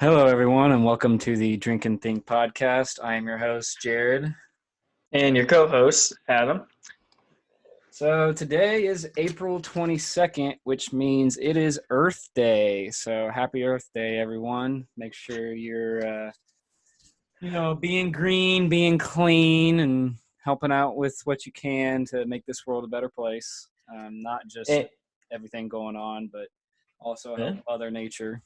Hello, everyone, and welcome to the Drink and Think podcast. I am your host, Jared. And your co-host, Adam. So today is April 22nd, which means it is Earth Day. So happy Earth Day, everyone. Make sure you're, being green, being clean, and helping out with what you can to make this world a better place. Not just Eh, everything going on, but also yeah. help Mother Nature.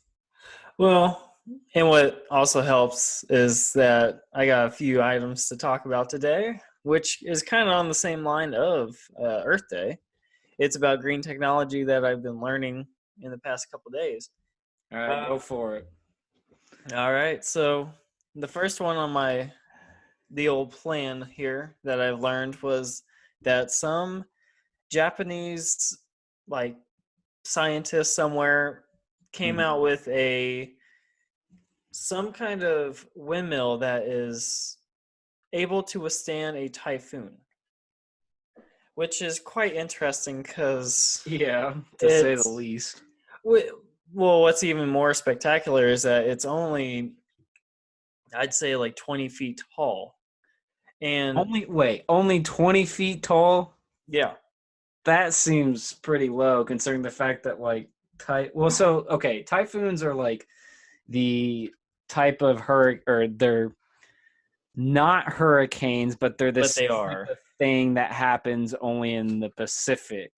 Well, and what also helps is that I got a few items to talk about today, which is kind of on the same line of Earth Day. It's about green technology that I've been learning in the past couple days. All right, Uh, go for it. all right, so the first one on the old plan here that I've learned was that some Japanese like scientist somewhere came out with some kind of windmill that is able to withstand a typhoon, which is quite interesting because Yeah, to say the it's least. well, what's even more spectacular is that it's only, I'd say, like 20 feet tall. And Only 20 feet tall? yeah, That seems pretty low considering the fact that typhoons are like the type of hurricane, or they're not hurricanes, but they're but this they type are. of thing that happens only in the Pacific.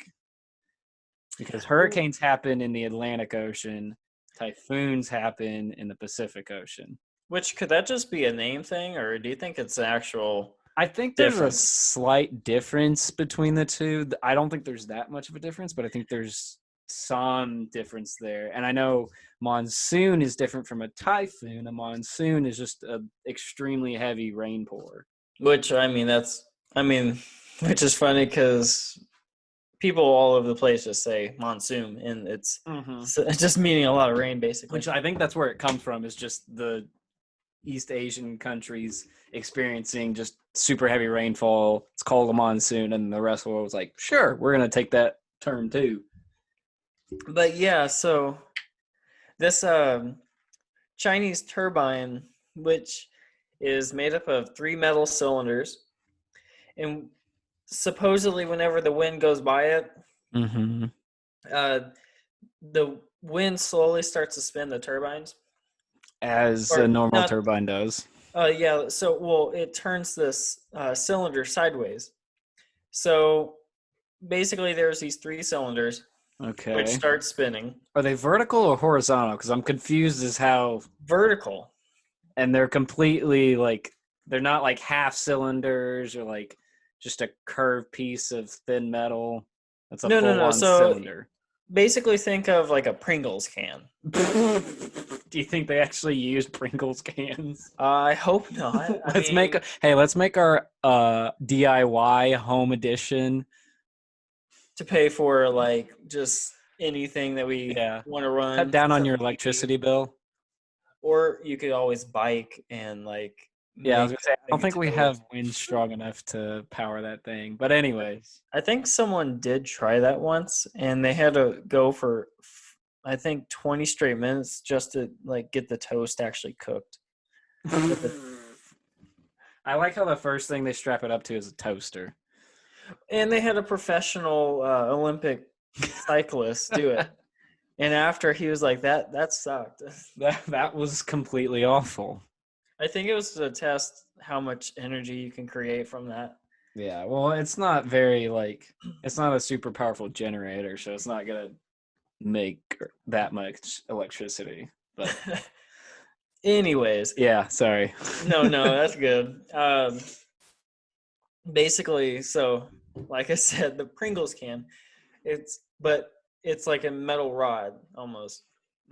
Because hurricanes happen in the Atlantic Ocean, typhoons happen in the Pacific Ocean. Which, could that just be a name thing, or do you think it's an actual I think there's a difference? slight difference between the two. I don't think there's that much of a difference, but I think there's some difference there. And I know monsoon is different from a typhoon. A monsoon is just an extremely heavy rain pour. Which, which is funny because people all over the place just say monsoon, and it's Mm-hmm. just meaning a lot of rain, basically. Which I think that's where it comes from, is just the East Asian countries experiencing just super heavy rainfall. It's called a monsoon, and the rest of the world was like, sure, we're going to take that term too. But yeah, so this Chinese turbine, which is made up of three metal cylinders, and supposedly whenever the wind goes by it, Mm-hmm. uh, the wind slowly starts to spin the turbines. As a Or normal not. turbine does. Yeah, so, well, it turns this cylinder sideways. So basically, there's these three cylinders which Okay. start spinning Are they vertical or horizontal? Because I'm confused as how, vertical. and they're completely like, they're not like half cylinders or like just a curved piece of thin metal. That's a No, no, full no. on So cylinder. basically, think of like a Pringles can. Do you think they actually use Pringles cans? I hope not. I mean, Let's make our DIY home edition. to pay for like just anything that we Yeah. want to Cut run, down on some your heating, electricity bill. or you could always bike and like Yeah, I was make gonna say I don't make a think we toast. have wind strong enough to power that thing. But anyways. I think someone did try that once, and they had to go for I think 20 straight minutes just to like get the toast actually cooked. But I like how the first thing they strap it up to is a toaster. and they had a professional Olympic cyclist do it. And after, he was like, that sucked. That was completely awful. I think it was to test how much energy you can create from that. Yeah, well, it's not a super powerful generator, so it's not gonna make that much electricity. But Anyways, yeah, sorry. no, that's good. Basically, so like I said, the Pringles can, but it's like a metal rod almost,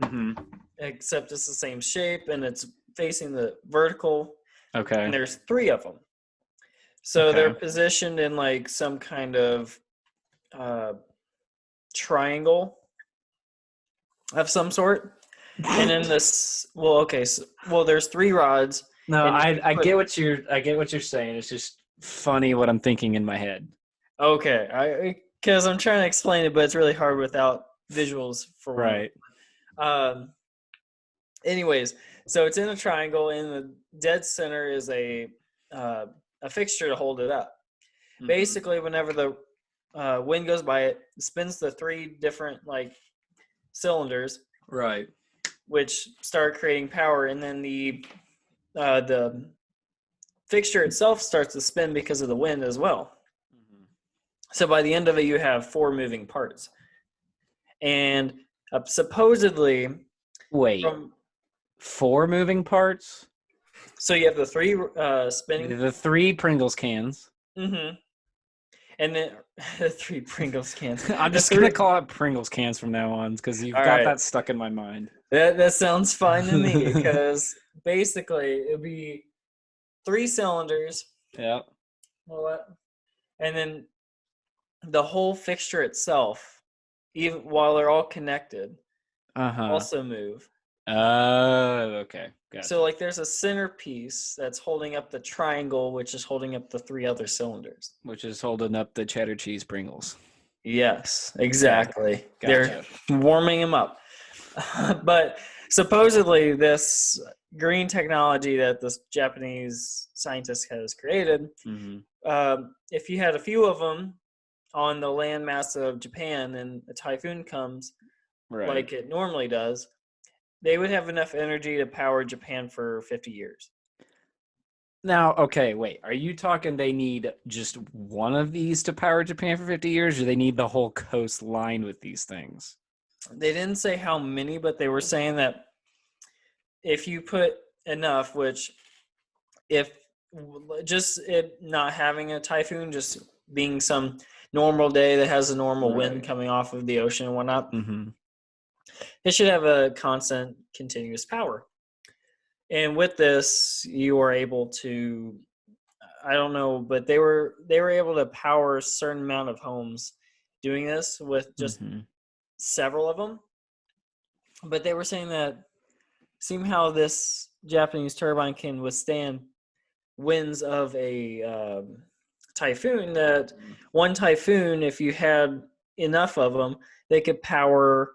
Hmm. except it's the same shape and it's facing the vertical, and Okay. there's three of them. So they're Okay. positioned in like some kind of uh, triangle of some sort. And then this, well, okay, so, well, there's three rods, No, and you I put, I get what you're saying. It's just funny what I'm thinking in my head. okay, because I'm trying to explain it, but it's really hard without visuals for one. Right. Um, anyways, So it's in a triangle, and the dead center is a fixture to hold it up. Mhm. Basically, whenever the wind goes by, it spins the three different like cylinders, Right. which start creating power, and then the fixture itself starts to spin because of the wind as well. Mhm. So by the end of it, you have four moving parts, and supposedly Wait, from four moving parts? so you have the three spinning. The three Pringles cans. Mm-hmm. And then the three Pringles cans. I'm The just gonna three. call it Pringles cans from now on because you've All got right, that stuck in my mind. that sounds fine to me because basically it'd be three cylinders. Yeah. What? And then the whole fixture itself, even while they're all connected, Uh-huh. also move. Okay. So Gotcha. like there's a centerpiece that's holding up the triangle, which is holding up the three other cylinders. Which is holding up the cheddar cheese Pringles. Yes, Okay. exactly. They're Gotcha. warming them up. But supposedly this green technology that this Japanese scientist has created, Mm-hmm. if you had a few of them on the landmass of Japan and a typhoon comes Right. like it normally does, they would have enough energy to power Japan for 50 years. Now, okay, wait. Are you talking they need just one of these to power Japan for 50 years, or they need the whole coast lined with these things? They didn't say how many, but they were saying that if you put enough, which if just it not having a typhoon, just being some normal day that has a normal wind Right. coming off of the ocean and whatnot, Mm-hmm. it should have a constant, continuous power. And with this, you are able to, I don't know, but they were able to power a certain amount of homes doing this with just Mm-hmm. several of them. But they were saying that somehow this Japanese turbine can withstand winds of a typhoon. That one typhoon, if you had enough of them, they could power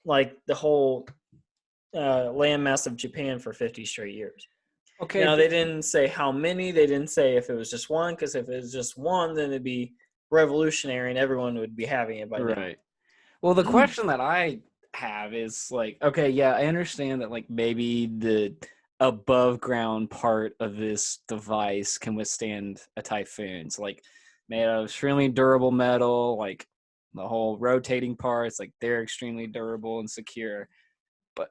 like the whole landmass of Japan for 50 straight years. Okay, Now but they didn't say how many. They didn't say if it was just one, because if it was just one, then it'd be revolutionary and everyone would be having it by now. right. Well, the question that I have is like, okay, yeah, I understand that like maybe the above ground part of this device can withstand a typhoon. It's like made out of extremely durable metal, like the whole rotating parts, like they're extremely durable and secure. But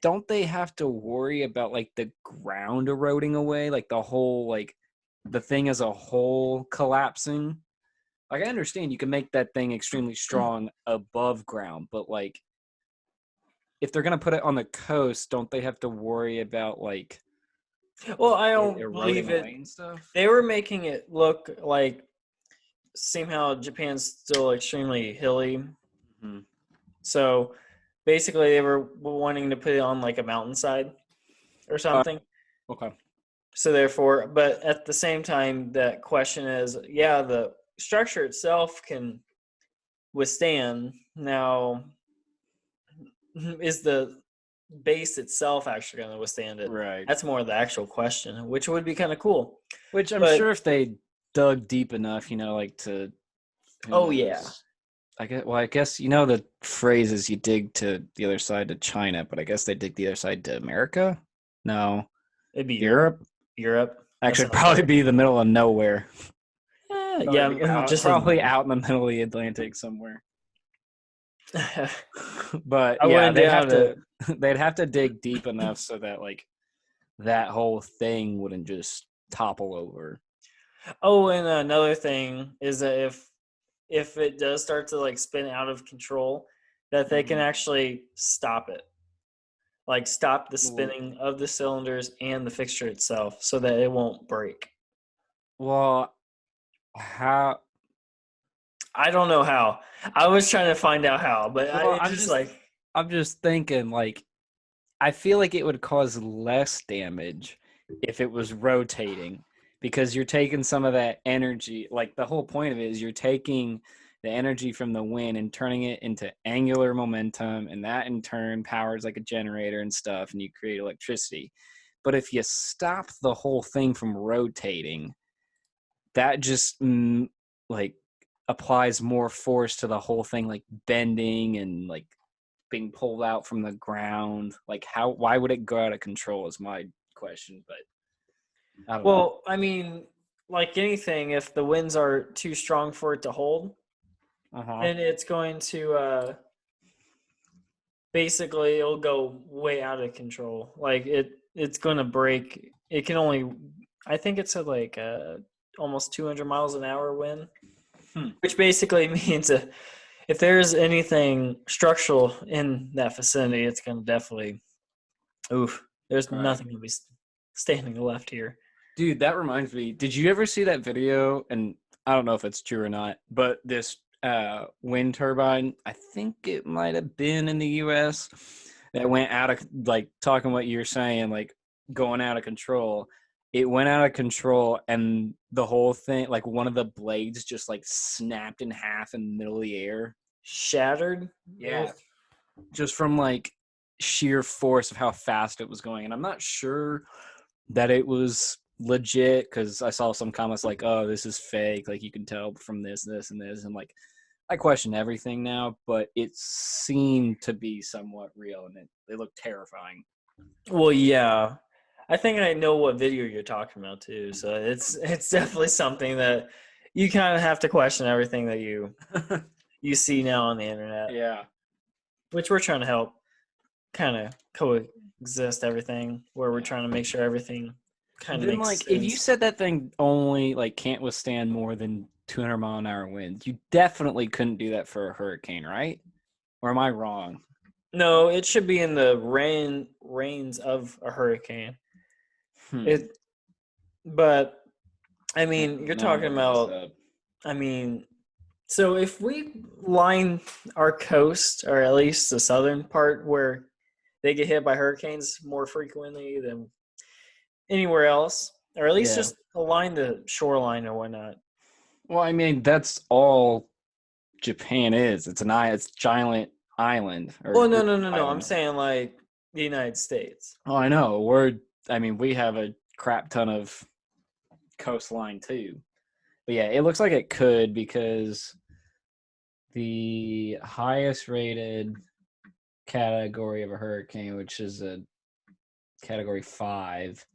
don't they have to worry about like the ground eroding away, like the whole like the thing as a whole collapsing? Like I understand you can make that thing extremely strong above ground, but like if they're gonna put it on the coast, don't they have to worry about like Well, I it don't eroding believe away it. and stuff? They were making it look like somehow Japan's still extremely hilly. Mm-hmm. So basically, they were wanting to put it on like a mountainside or something. Okay. So therefore, but at the same time, that question is, yeah, the structure itself can withstand. Now, is the base itself actually going to withstand it? Right. That's more the actual question, which would be kind of cool. Which I'm But sure if they dug deep enough, like to who oh yeah, knows. I guess the phrase is you dig to the other side to China, but I guess they dig the other side to America? No. it'd be Europe. Europe? Europe. That Actually it'd sounds probably better. be the middle of nowhere. Probably be Yeah, out just a, probably out in the middle of the Atlantic somewhere. But I yeah, went they'd down have to. to they'd have to dig deep enough so that like that whole thing wouldn't just topple over. Oh, and another thing is that if it does start to like spin out of control, that they can Mhm. actually stop it, like stop the Well, spinning of the cylinders and the fixture itself, so that it won't break. well, how? I don't know how. I was trying to find out how, but Well, it just like I'm just thinking like I feel like it would cause less damage if it was rotating because you're taking some of that energy. Like the whole point of it is you're taking the energy from the wind and turning it into angular momentum, and that in turn powers like a generator and stuff, and you create electricity. But if you stop the whole thing from rotating, that just like applies more force to the whole thing, like bending and like being pulled out from the ground. Like why would it go out of control is my question, but I don't know. Well, I mean, like anything, if the winds are too strong for it to hold, then it's going to basically it'll go way out of control. Like it's going to break. It can only, I think it's at like almost 200 miles an hour wind, which basically means if there's anything structural in that vicinity, it's going to definitely, there's nothing to be standing left here. Dude, that reminds me. Did you ever see that video? And I don't know if it's true or not, but this wind turbine, I think it might have been in the US, that went out of, like, talking what you're saying, like going out of control. It went out of control, and the whole thing, like one of the blades just like snapped in half in the middle of the air. Shattered? Yeah. Just from like sheer force of how fast it was going. And I'm not sure that it was legit, because I saw some comments like, oh, this is fake, like you can tell from this and this, and like I question everything now, but it seemed to be somewhat real, and it looked terrifying. Well, yeah, I think I know what video you're talking about too, so it's definitely something that you kind of have to question everything that you see now on the internet. Yeah, which we're trying to help kind of coexist everything, where we're trying to make sure everything kind of makes like sense. If you said that thing only like can't withstand more than 200-mile-an-hour winds, you definitely couldn't do that for a hurricane, right? Or am I wrong? No, it should be in the reins of a hurricane. But I mean, you're talking about. I mean, so if we line our coast, or at least the southern part, where they get hit by hurricanes more frequently than anywhere else, or at least just align the shoreline or whatnot. Well, I mean, that's all Japan is. It's giant island. Well, no. I'm saying like the United States. Oh, I know. We have a crap ton of coastline too. But yeah, it looks like it could, because the highest rated category of a hurricane, which is a category 5,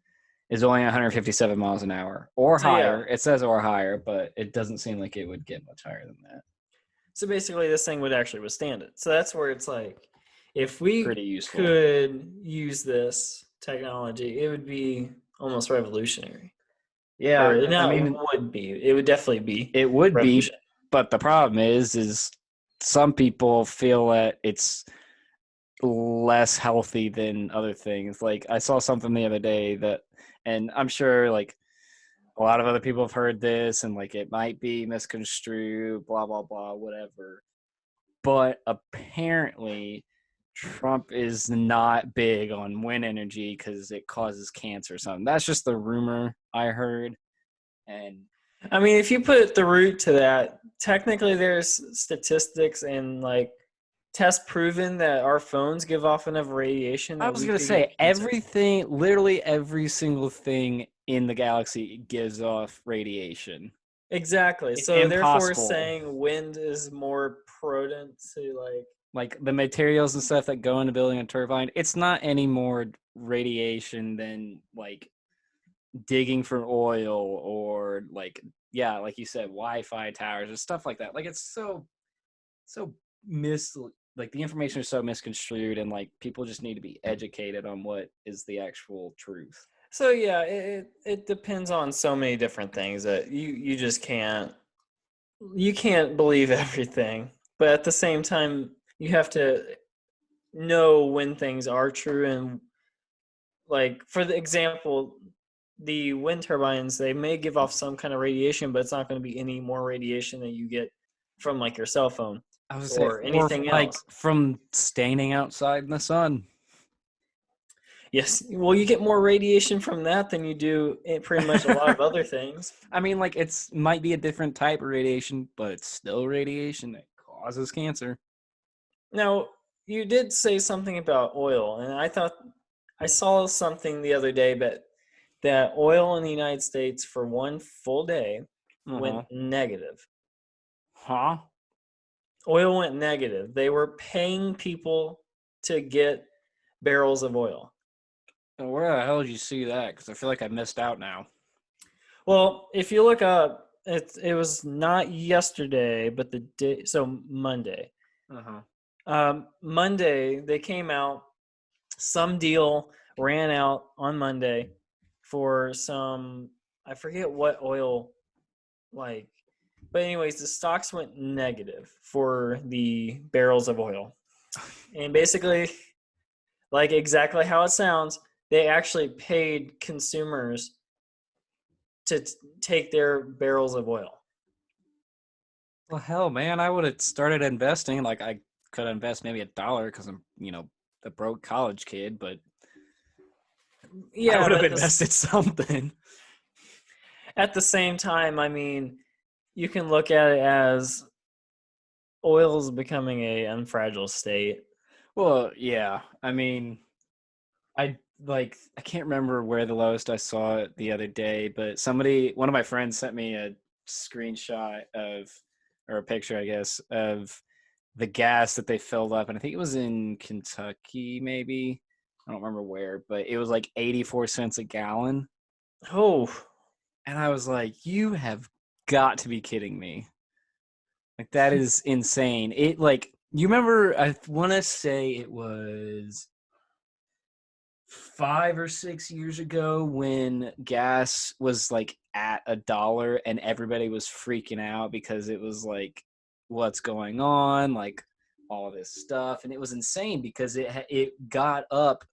is only 157 miles an hour or higher. Yeah. It says or higher, but it doesn't seem like it would get much higher than that. So basically this thing would actually withstand it. So that's where it's like, if we could use this technology, it would be almost revolutionary. Yeah, it would definitely be. It would be, but the problem is some people feel that it's less healthy than other things. Like I saw something the other day and I'm sure like a lot of other people have heard this, and like it might be misconstrued, blah, blah, blah, whatever. But apparently Trump is not big on wind energy because it causes cancer or something. That's just the rumor I heard. And I mean, if you put the root to that, technically there's statistics and like tests proven that our phones give off enough radiation. I was going to say everything, literally every single thing in the galaxy gives off radiation. Exactly. It's so impossible. Therefore saying wind is more prudent to like the materials and stuff that go into building a turbine, it's not any more radiation than like digging for oil or like you said, Wi-Fi towers and stuff like that. Like it's so like the information is so misconstrued, and like people just need to be educated on what is the actual truth. So yeah, it depends on so many different things that you just can't believe everything. But at the same time, you have to know when things are true. And like for the example, the wind turbines, they may give off some kind of radiation, but it's not going to be any more radiation than you get from like your cell phone or anything else. Like from standing outside in the sun. Yes. Well, you get more radiation from that than you do pretty much a lot of other things. I mean, like it's might be a different type of radiation, but it's still radiation that causes cancer. Now, you did say something about oil, and I thought I saw something the other day, but that oil in the United States for one full day went Uh-huh. negative. Huh? Oil went negative. They were paying people to get barrels of oil. Where the hell did you see that? Because I feel like I missed out now. Well, if you look up, it was not yesterday, but the day, so Monday. Uh-huh. Monday they came out. Some deal ran out on Monday for some, I forget what oil, like, but anyways, the stocks went negative for the barrels of oil, and basically, like exactly how it sounds, they actually paid consumers to take their barrels of oil. Well, hell, man, I would have started investing. Like I could invest maybe $1 because I'm, a broke college kid, but I Yeah, would have but invested something. at the same time, I mean, you can look at it as oil is becoming a unfragile state. Well, yeah. I mean, I can't remember where the lowest I saw it the other day, but one of my friends sent me a screenshot or a picture, I guess, of the gas that they filled up, and I think it was in Kentucky, maybe. I don't remember where, but it was like 84 cents a gallon. Oh, And I was like, you have got to be kidding me. Like that is insane. It like you remember I want to say it was 5 or 6 years ago when gas was like at $1 and everybody was freaking out because it was like what's going on, like all this stuff, and it was insane because it got up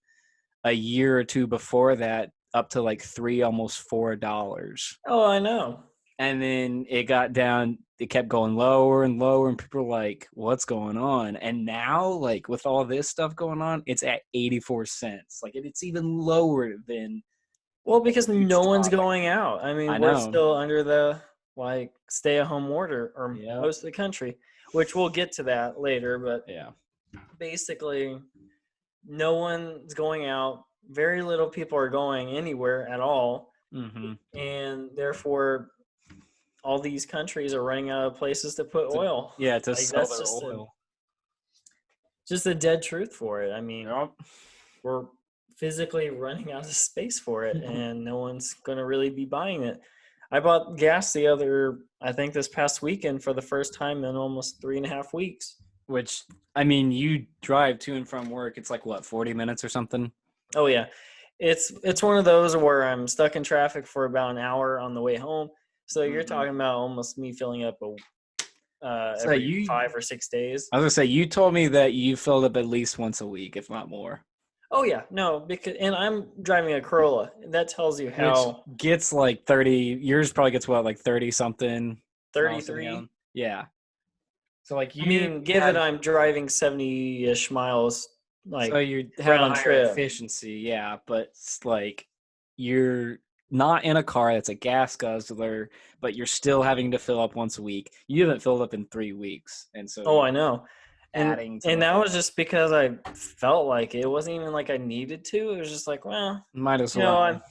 a year or two before that up to like almost $4. oh, I know. And then it kept going lower and lower, and people were like, what's going on? And now, like, with all this stuff going on, it's at 84 cents. Like, it's even lower than Well, because huge no one's drop. going out. I mean, I we're know. still under the like stay-at-home order, or Yeah. most of the country, which we'll get to that later. But Yeah. basically, no one's going out. Very little people are going anywhere at all, Mm-hmm. and therefore, all these countries are running out of places to put oil. To Like sell that's their oil. just a dead truth for it. I mean, Yep. we're physically running out of space for it, and no one's going to really be buying it. I bought gas I think this past weekend for the first time in almost 3.5 weeks. Which, I mean, you drive to and from work. It's like, what, 40 minutes or something? Oh yeah, it's one of those where I'm stuck in traffic for about an hour on the way home. So you're Mm-hmm. talking about almost me filling up So every 5 or 6 days. I was gonna say, you told me that you filled up at least once a week, if not more. Oh yeah, no, because and I'm driving a Corolla. That tells you Which how gets like 30. Yours probably gets what, like 30 something miles to the 33. gallon? Yeah. So like I you mean, given have, I'm driving 70-ish miles, so like you have a round higher trip. efficiency, yeah, but it's like you're not in a car that's a gas guzzler, but you're still having to fill up once a week. You haven't filled up in 3 weeks, and so Oh, you're I know. And adding to and that. that was just because I felt like it. It wasn't even like I needed to. It was just like, well, Might as you know, well.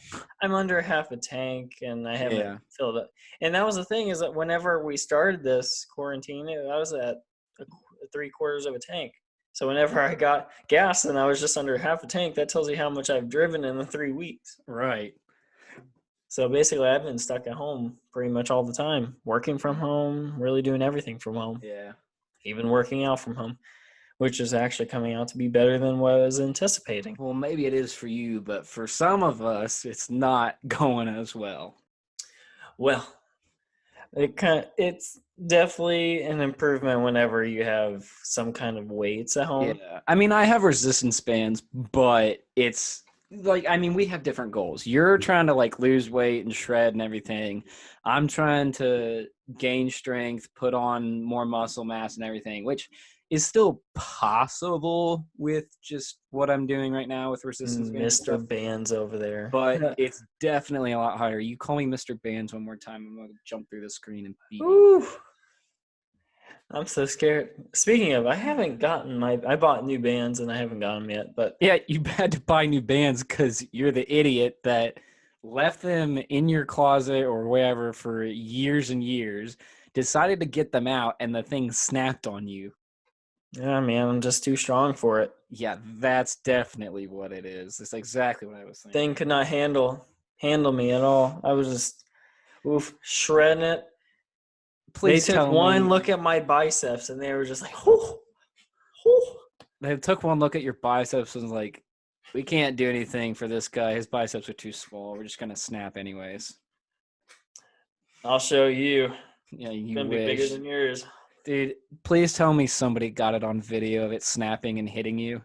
I'm under half a tank and I haven't Yeah. filled up. And that was the thing, is that whenever we started this quarantine, I was at 3/4 of a tank. So whenever I got gas and I was just under half a tank, that tells you how much I've driven in the 3 weeks. Right. So basically, I've been stuck at home pretty much all the time, working from home, really doing everything from home, Yeah. even working out from home, which is actually coming out to be better than what I was anticipating. Well, maybe it is for you, but for some of us, it's not going as well. Well, it's definitely an improvement whenever you have some kind of weights at home. Yeah. I mean, I have resistance bands, but it's like, I mean, we have different goals. You're trying to like lose weight and shred and everything. I'm trying to gain strength, put on more muscle mass and everything, which is still possible with just what I'm doing right now with resistance bands and Mr. stuff, Bands over there. but it's definitely a lot higher. You call me Mr. Bands one more time, I'm gonna jump through the screen and beat you. Ooh, I'm so scared. Speaking of, I bought new bands and I haven't got them yet, but Yeah, you had to buy new bands because you're the idiot that left them in your closet or wherever for years and years, decided to get them out, and the thing snapped on you. yeah, man, I'm just too strong for it. Yeah, that's definitely what it is. That's exactly what I was thinking. Thing could not handle me at all. I was just shredding it. Please they took tell one me. look at my biceps and they were just like, whoo, whoo. They took one look at your biceps and was like, we can't do anything for this guy. His biceps are too small. We're just gonna snap anyways. I'll show you. Yeah, you It's gonna wish. be bigger than yours. Dude, please tell me somebody got it on video of it snapping and hitting you.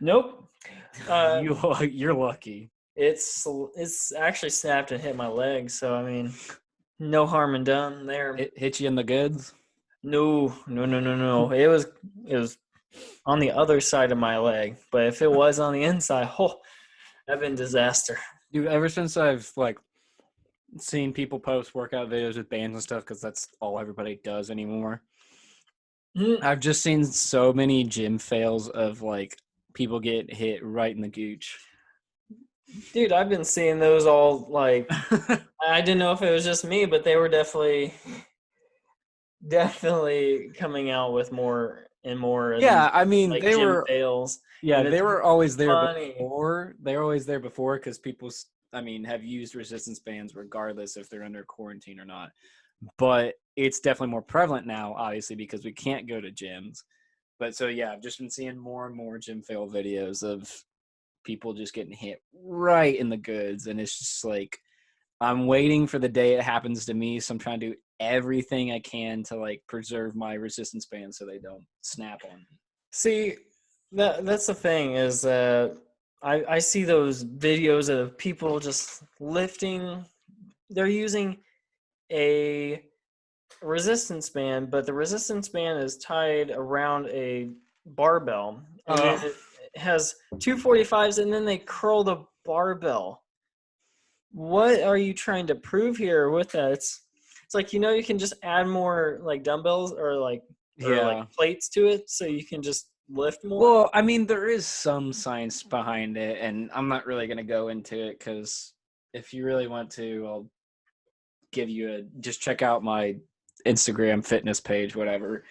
Nope. You're lucky. It's actually snapped and hit my leg, so I mean, no harm in done there. It hit you in the goods? No. It was on the other side of my leg, but if it was on the inside, that'd been disaster. Dude, ever since I've like seen people post workout videos with bands and stuff, because that's all everybody does anymore. I've just seen so many gym fails of like people get hit right in the gooch. Dude, I've been seeing those all like I didn't know if it was just me, but they were definitely coming out with more and more. Yeah, I mean like they gym were fails. Yeah, they were always there funny. before. They were always there before because people, I mean, have used resistance bands regardless if they're under quarantine or not. But it's definitely more prevalent now, obviously, because we can't go to gyms. But so yeah, I've just been seeing more and more gym fail videos of people just getting hit right in the goods, and it's just like I'm waiting for the day it happens to me. So I'm trying to do everything I can to like preserve my resistance bands so they don't snap on me. See, that's the thing is I see those videos of people just lifting. They're using a resistance band, but the resistance band is tied around a barbell, and then it has 245s, and then they curl the barbell. What are you trying to prove here with that? It's like, you can just add more like dumbbells or like plates to it so you can just lift more. Well, I mean, there is some science behind it, and I'm not really going to go into it because if you really want to, I'll give you just check out my Instagram fitness page, whatever.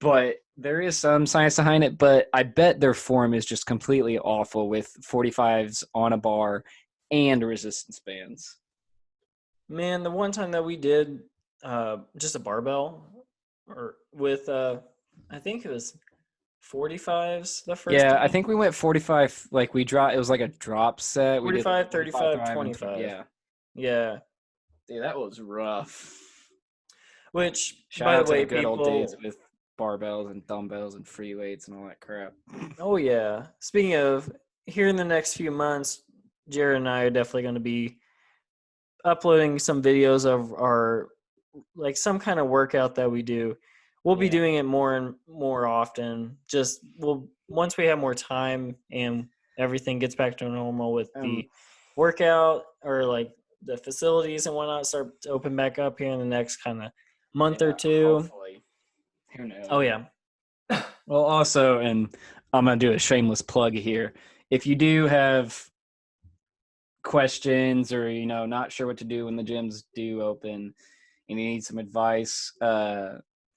But there is some science behind it, but I bet their form is just completely awful with 45s on a bar and resistance bands. Man, the one time that we did just a barbell or with I think it was 45s the first Yeah, time. I think we went 45, like we dropped, it was like a drop set. 45, we did 35, 25. Yeah. Yeah. Dude, that was rough. Which, Shout by out the way, to the good old people, days with barbells and dumbbells and free weights and all that crap. oh yeah. Speaking of, here in the next few months, Jared and I are definitely going to be uploading some videos of our, like some kind of workout that we do. We'll be doing it more and more often. Once we have more time and everything gets back to normal with the workout or like the facilities and whatnot start to open back up here in the next kind of month or two. Hopefully. Who knows? Oh yeah. Well, also, and I'm going to do a shameless plug here. If you do have questions or, not sure what to do when the gyms do open and you need some advice,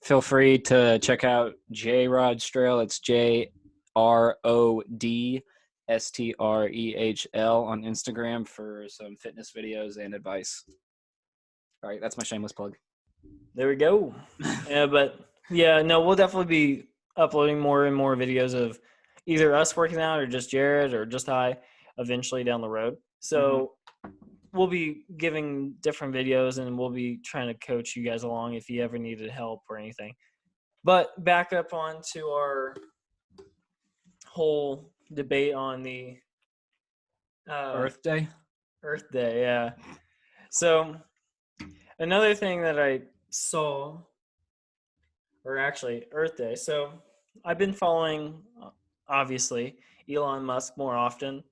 feel free to check out J Rod Strahl. It's JRODSTREHL on Instagram for some fitness videos and advice. All right, that's my shameless plug. There we go. But yeah, no, we'll definitely be uploading more and more videos of either us working out or just Jared or just I eventually down the road. So we'll be giving different videos and we'll be trying to coach you guys along if you ever needed help or anything. But back up onto our whole debate on the Earth Day? Earth Day, yeah. So another thing that I saw, or actually Earth Day. So I've been following, obviously, Elon Musk more often,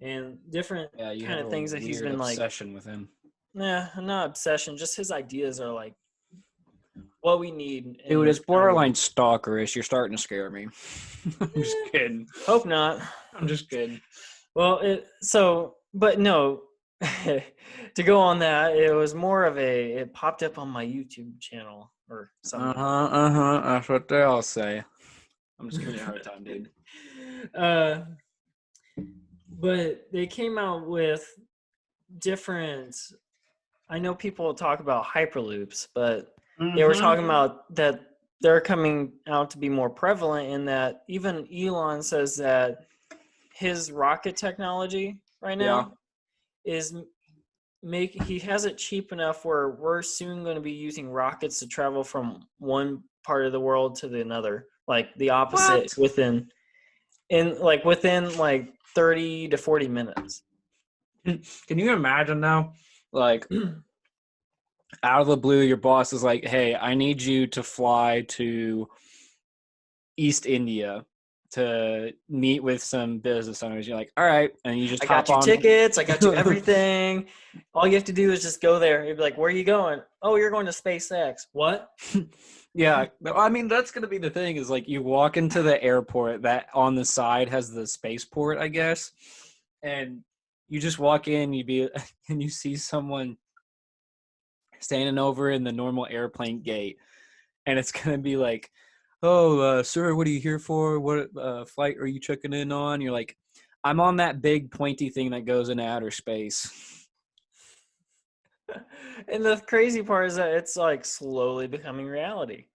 and different Yeah, you kind have of a things that he's weird been like. obsession with him. Nah, not obsession. Just his ideas are like what we need Dude, in it's kind of. borderline stalkerish. You're starting to scare me. I'm just kidding. Hope not. I'm just kidding. Well, but no. To go on that, it was more of it popped up on my YouTube channel or something. That's what they all say. I'm just giving you a hard time, dude. uh, but they came out with different. I know people talk about hyperloops, but they were talking about that they're coming out to be more prevalent in that even Elon says that his rocket technology right Yeah. now is he has it cheap enough where we're soon going to be using rockets to travel from one part of the world to the another, like the opposite What? within like 30 to 40 minutes. Can you imagine now? Like, out of the blue, your boss is like, hey, I need you to fly to East India to meet with some business owners. You're like, all right. And you just I got hop you on. tickets. I got you everything. All you have to do is just go there. You'd be like, where are you going? Oh, you're going to SpaceX. What? Yeah. I mean, that's going to be the thing is like you walk into the airport that on the side has the spaceport, I guess. And you just walk in, and you see someone standing over in the normal airplane gate. And it's going to be like, oh, sir, what are you here for? What flight are you checking in on? You're like, I'm on that big pointy thing that goes into outer space. And the crazy part is that it's like slowly becoming reality.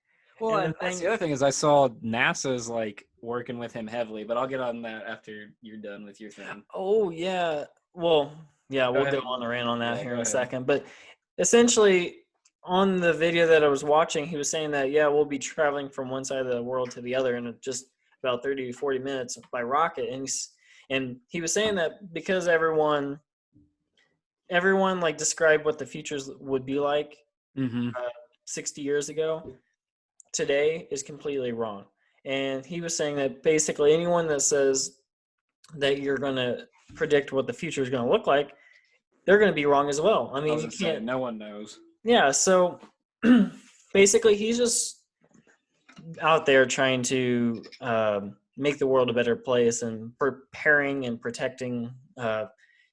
Well, And the and that's the thing, other thing is I saw NASA's like working with him heavily, but I'll get on that after you're done with your thing. oh yeah, well, yeah, Go we'll go ahead. on the rant on that Yeah, here go in a ahead. second. But essentially, on the video that I was watching, he was saying that yeah, we'll be traveling from one side of the world to the other in just about 30 to 40 minutes by rocket. And he was saying that because everyone like described what the futures would be like Mm-hmm. 60 years ago, today is completely wrong. And he was saying that basically anyone that says that you're going to predict what the future is going to look like, they're going to be wrong as well. I I mean, was you gonna say can't. no one knows. Yeah, so basically, he's just out there trying to make the world a better place and preparing and protecting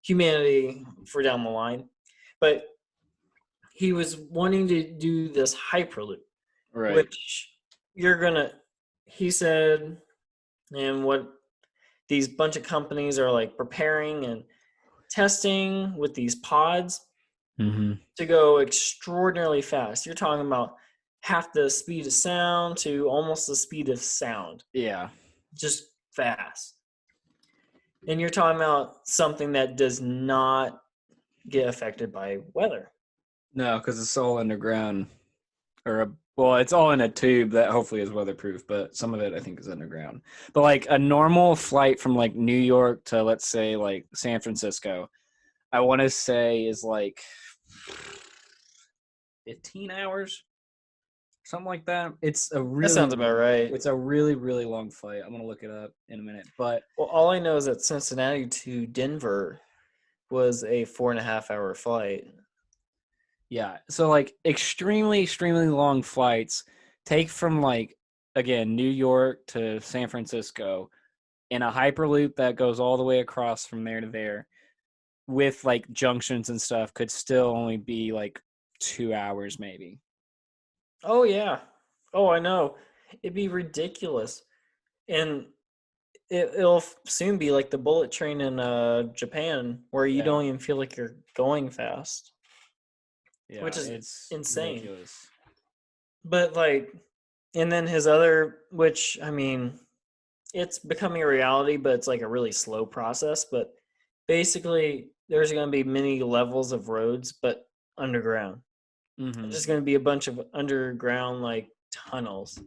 humanity for down the line. But he was wanting to do this hyperloop, Right. which you're gonna. He said, and what these bunch of companies are like preparing and testing with these pods Mm-hmm. to go extraordinarily fast. You're talking about half the speed of sound to almost the speed of sound, Yeah. just fast. And you're talking about something that does not get affected by weather. No, because it's all underground, well, it's all in a tube that hopefully is weatherproof, but some of it I think is underground. But like a normal flight from like New York to let's say like San Francisco, I want to say is like 15 hours, something like that. That sounds about right. It's a really, really long flight. I'm gonna look it up in a minute, but Well, all I know is that Cincinnati to Denver was a 4.5 hour flight. yeah. So like extremely, extremely long flights take from like again New York to San Francisco in a hyperloop that goes all the way across from there to there with like junctions and stuff could still only be like 2 hours maybe. Oh, yeah. Oh, I know. It'd be ridiculous. And it'll soon be like the bullet train in Japan, where you Yeah. don't even feel like you're going fast, which Yeah, is it's insane. ridiculous. But like, and then his other, which I mean, it's becoming a reality, but it's like a really slow process. But basically, there's going to be many levels of roads, but underground. Mm-hmm. There's going to be a bunch of underground like tunnels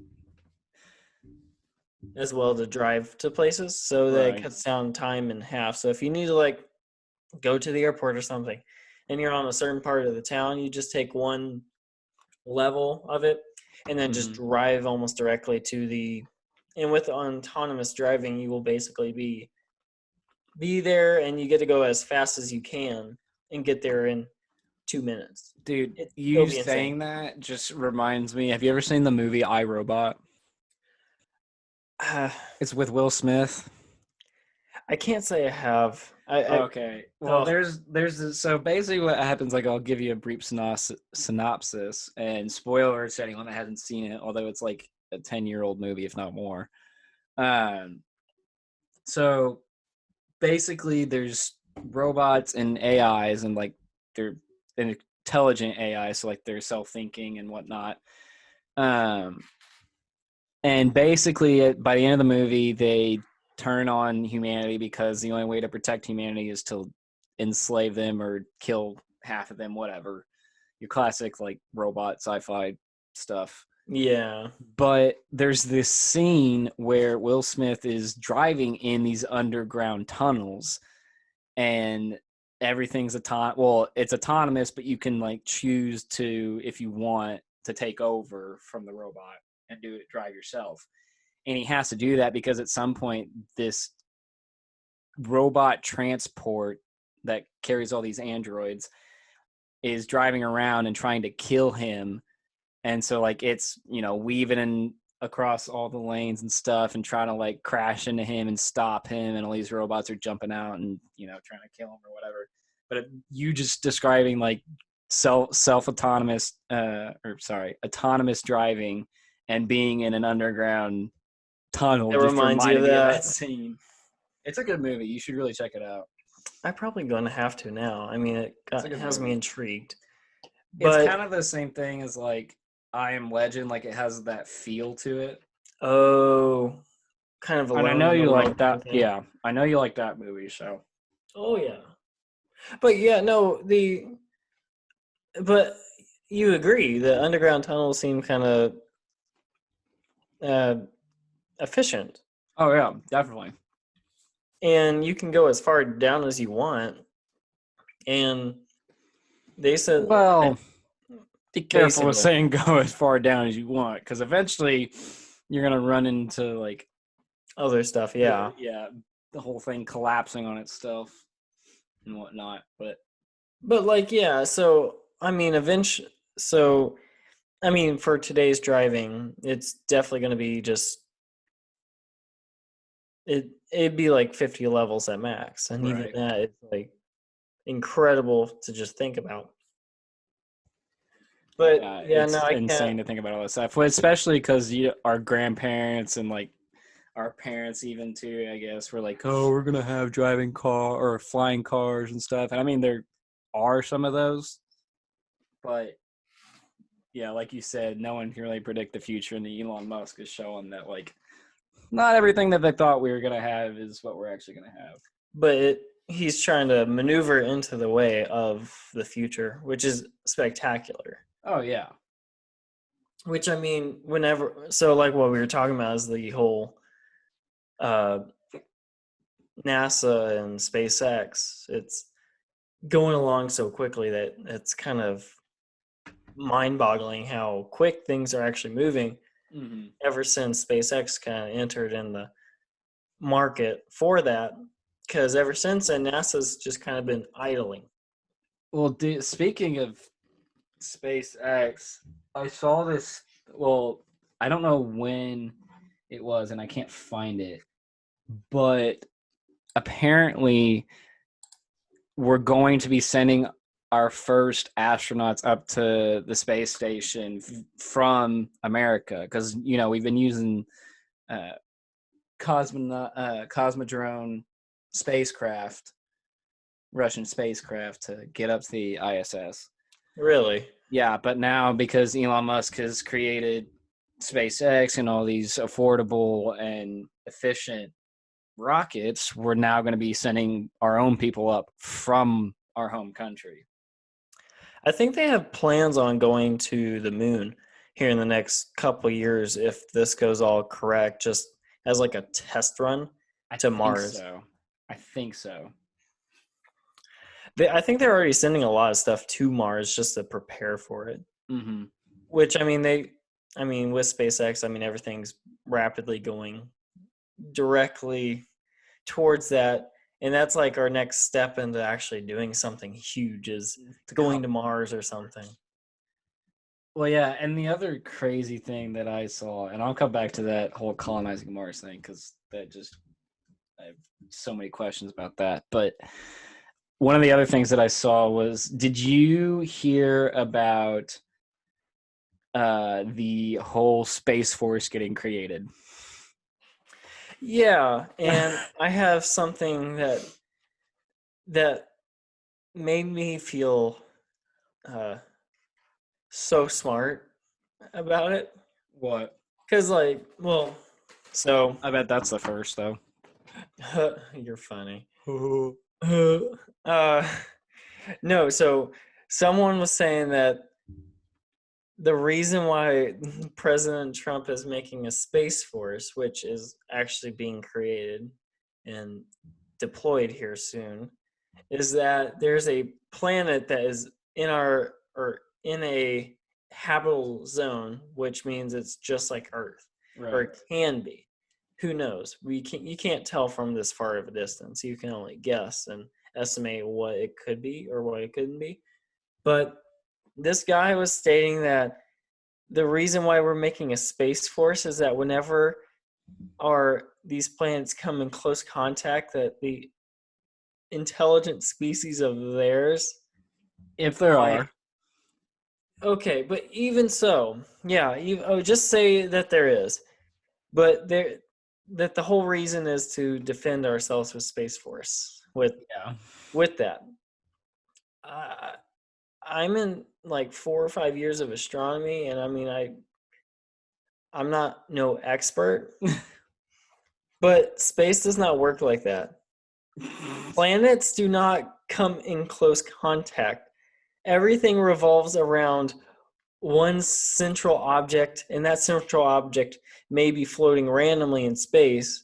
as well to drive to places, so that it Right. cuts down time in half. So if you need to like go to the airport or something and you're on a certain part of the town, you just take one level of it and then just Mm-hmm. drive almost directly to the And with autonomous driving, you will basically be there, and you get to go as fast as you can and get there in 2 minutes. Dude, It'll you be insane. saying that just reminds me. Have you ever seen the movie I, Robot? Uh, It's with Will Smith. I can't say I have. Okay. Well, Oh, so basically what happens, like I'll give you a brief synopsis, and spoilers to anyone that hasn't seen it, although it's like a 10-year-old movie, if not more. Um, so basically there's robots and AIs, and like they're intelligent AI, so like they're self-thinking and whatnot. Um, and basically by the end of the movie, they turn on humanity because the only way to protect humanity is to enslave them or kill half of them, whatever. Your classic like robot sci-fi stuff. yeah. But there's this scene where Will Smith is driving in these underground tunnels, and everything's it's autonomous, but you can like choose to, if you want, to take over from the robot and drive yourself. And he has to do that because at some point this robot transport that carries all these androids is driving around and trying to kill him. And so like it's, weaving in across all the lanes and stuff and trying to like crash into him and stop him, and all these robots are jumping out and trying to kill him or whatever. But you just describing like autonomous autonomous driving and being in an underground tunnel It just reminds you of reminded me of that that. scene. It's a good movie. You should really check it out. I'm probably going to have to now. I mean, It's a good has me movie. intrigued. It's But kind of the same thing as like I Am Legend. Like it has that feel to it. oh, kind of And I alone know in the you world like kind that. of thing. Yeah, I know you like that movie. So Oh yeah. But yeah, no, but you agree the underground tunnels seem kind of uh, efficient, oh yeah, definitely. and you can go as far down as you want. And they said Well, be careful with basically saying go as far down as you want, because eventually you're gonna run into like other stuff. Yeah, the whole thing collapsing on itself and whatnot. But but like yeah. So I mean, eventually. So I mean, for today's driving, it's definitely going to be just it'd be like 50 levels at max, and even right. that is like incredible to just think about. But Yeah, yeah, no, it's I can't. insane to think about all this stuff. Well, especially because our grandparents and like our parents even too, I guess, were like, oh, we're gonna have driving car or flying cars and stuff. And I mean, there are some of those, but yeah, like you said, no one can really predict the future. And the Elon Musk is showing that like not everything that they thought we were gonna have is what we're actually gonna have. But he's trying to maneuver into the way of the future, which is spectacular. Oh yeah, Which I mean, whenever so like what we were talking about is the whole uh, NASA and SpaceX. It's going along so quickly that it's kind of mind-boggling how quick things are actually moving. mm-hmm. Ever since SpaceX kind of entered in the market for that, because ever since then NASA's just kind of been idling. Well, speaking of SpaceX, I saw this. Well, I don't know when it was, and I can't find it, but apparently we're going to be sending our first astronauts up to the space station from America, because we've been using uh, Cosmodrome spacecraft, Russian spacecraft, to get up to the ISS. Really? Yeah, but now because Elon Musk has created SpaceX and all these affordable and efficient rockets, we're now going to be sending our own people up from our home country. I think they have plans on going to the moon here in the next couple years if this goes all correct, just as like a test run I to think Mars. so. I think so. I think they're already sending a lot of stuff to Mars just to prepare for it. Mm-hmm. Which I mean, I mean, with SpaceX, I mean, everything's rapidly going directly towards that. And that's like our next step into actually doing something huge is going to Mars or something. Well, yeah, and the other crazy thing that I saw, and I'll come back to that whole colonizing Mars thing because I have so many questions about that. But one of the other things that I saw was, did you hear about the whole Space Force getting created? Yeah, and I have something that made me feel so smart about it. What? Because, like, well, so I bet that's the first, though. you're funny. uh, no, so someone was saying that the reason why President Trump is making a space force, which is actually being created and deployed here soon, is that there's a planet that is in our or in a habitable zone, which means it's just like Earth, or it can be. Who knows? You can't tell from this far of a distance. You can only guess and estimate what it could be or what it couldn't be. But this guy was stating that the reason why we're making a space force is that whenever these planets come in close contact, that the intelligent species of theirs, If there might, are. okay, but even so, yeah, I would just say that there is, but that the whole reason is to defend ourselves with space force. Yeah. With that, uh, I'm in like 4 or 5 years of astronomy, and I mean I'm not no expert, but space does not work like that. Planets do not come in close contact. Everything revolves around one central object, and that central object may be floating randomly in space,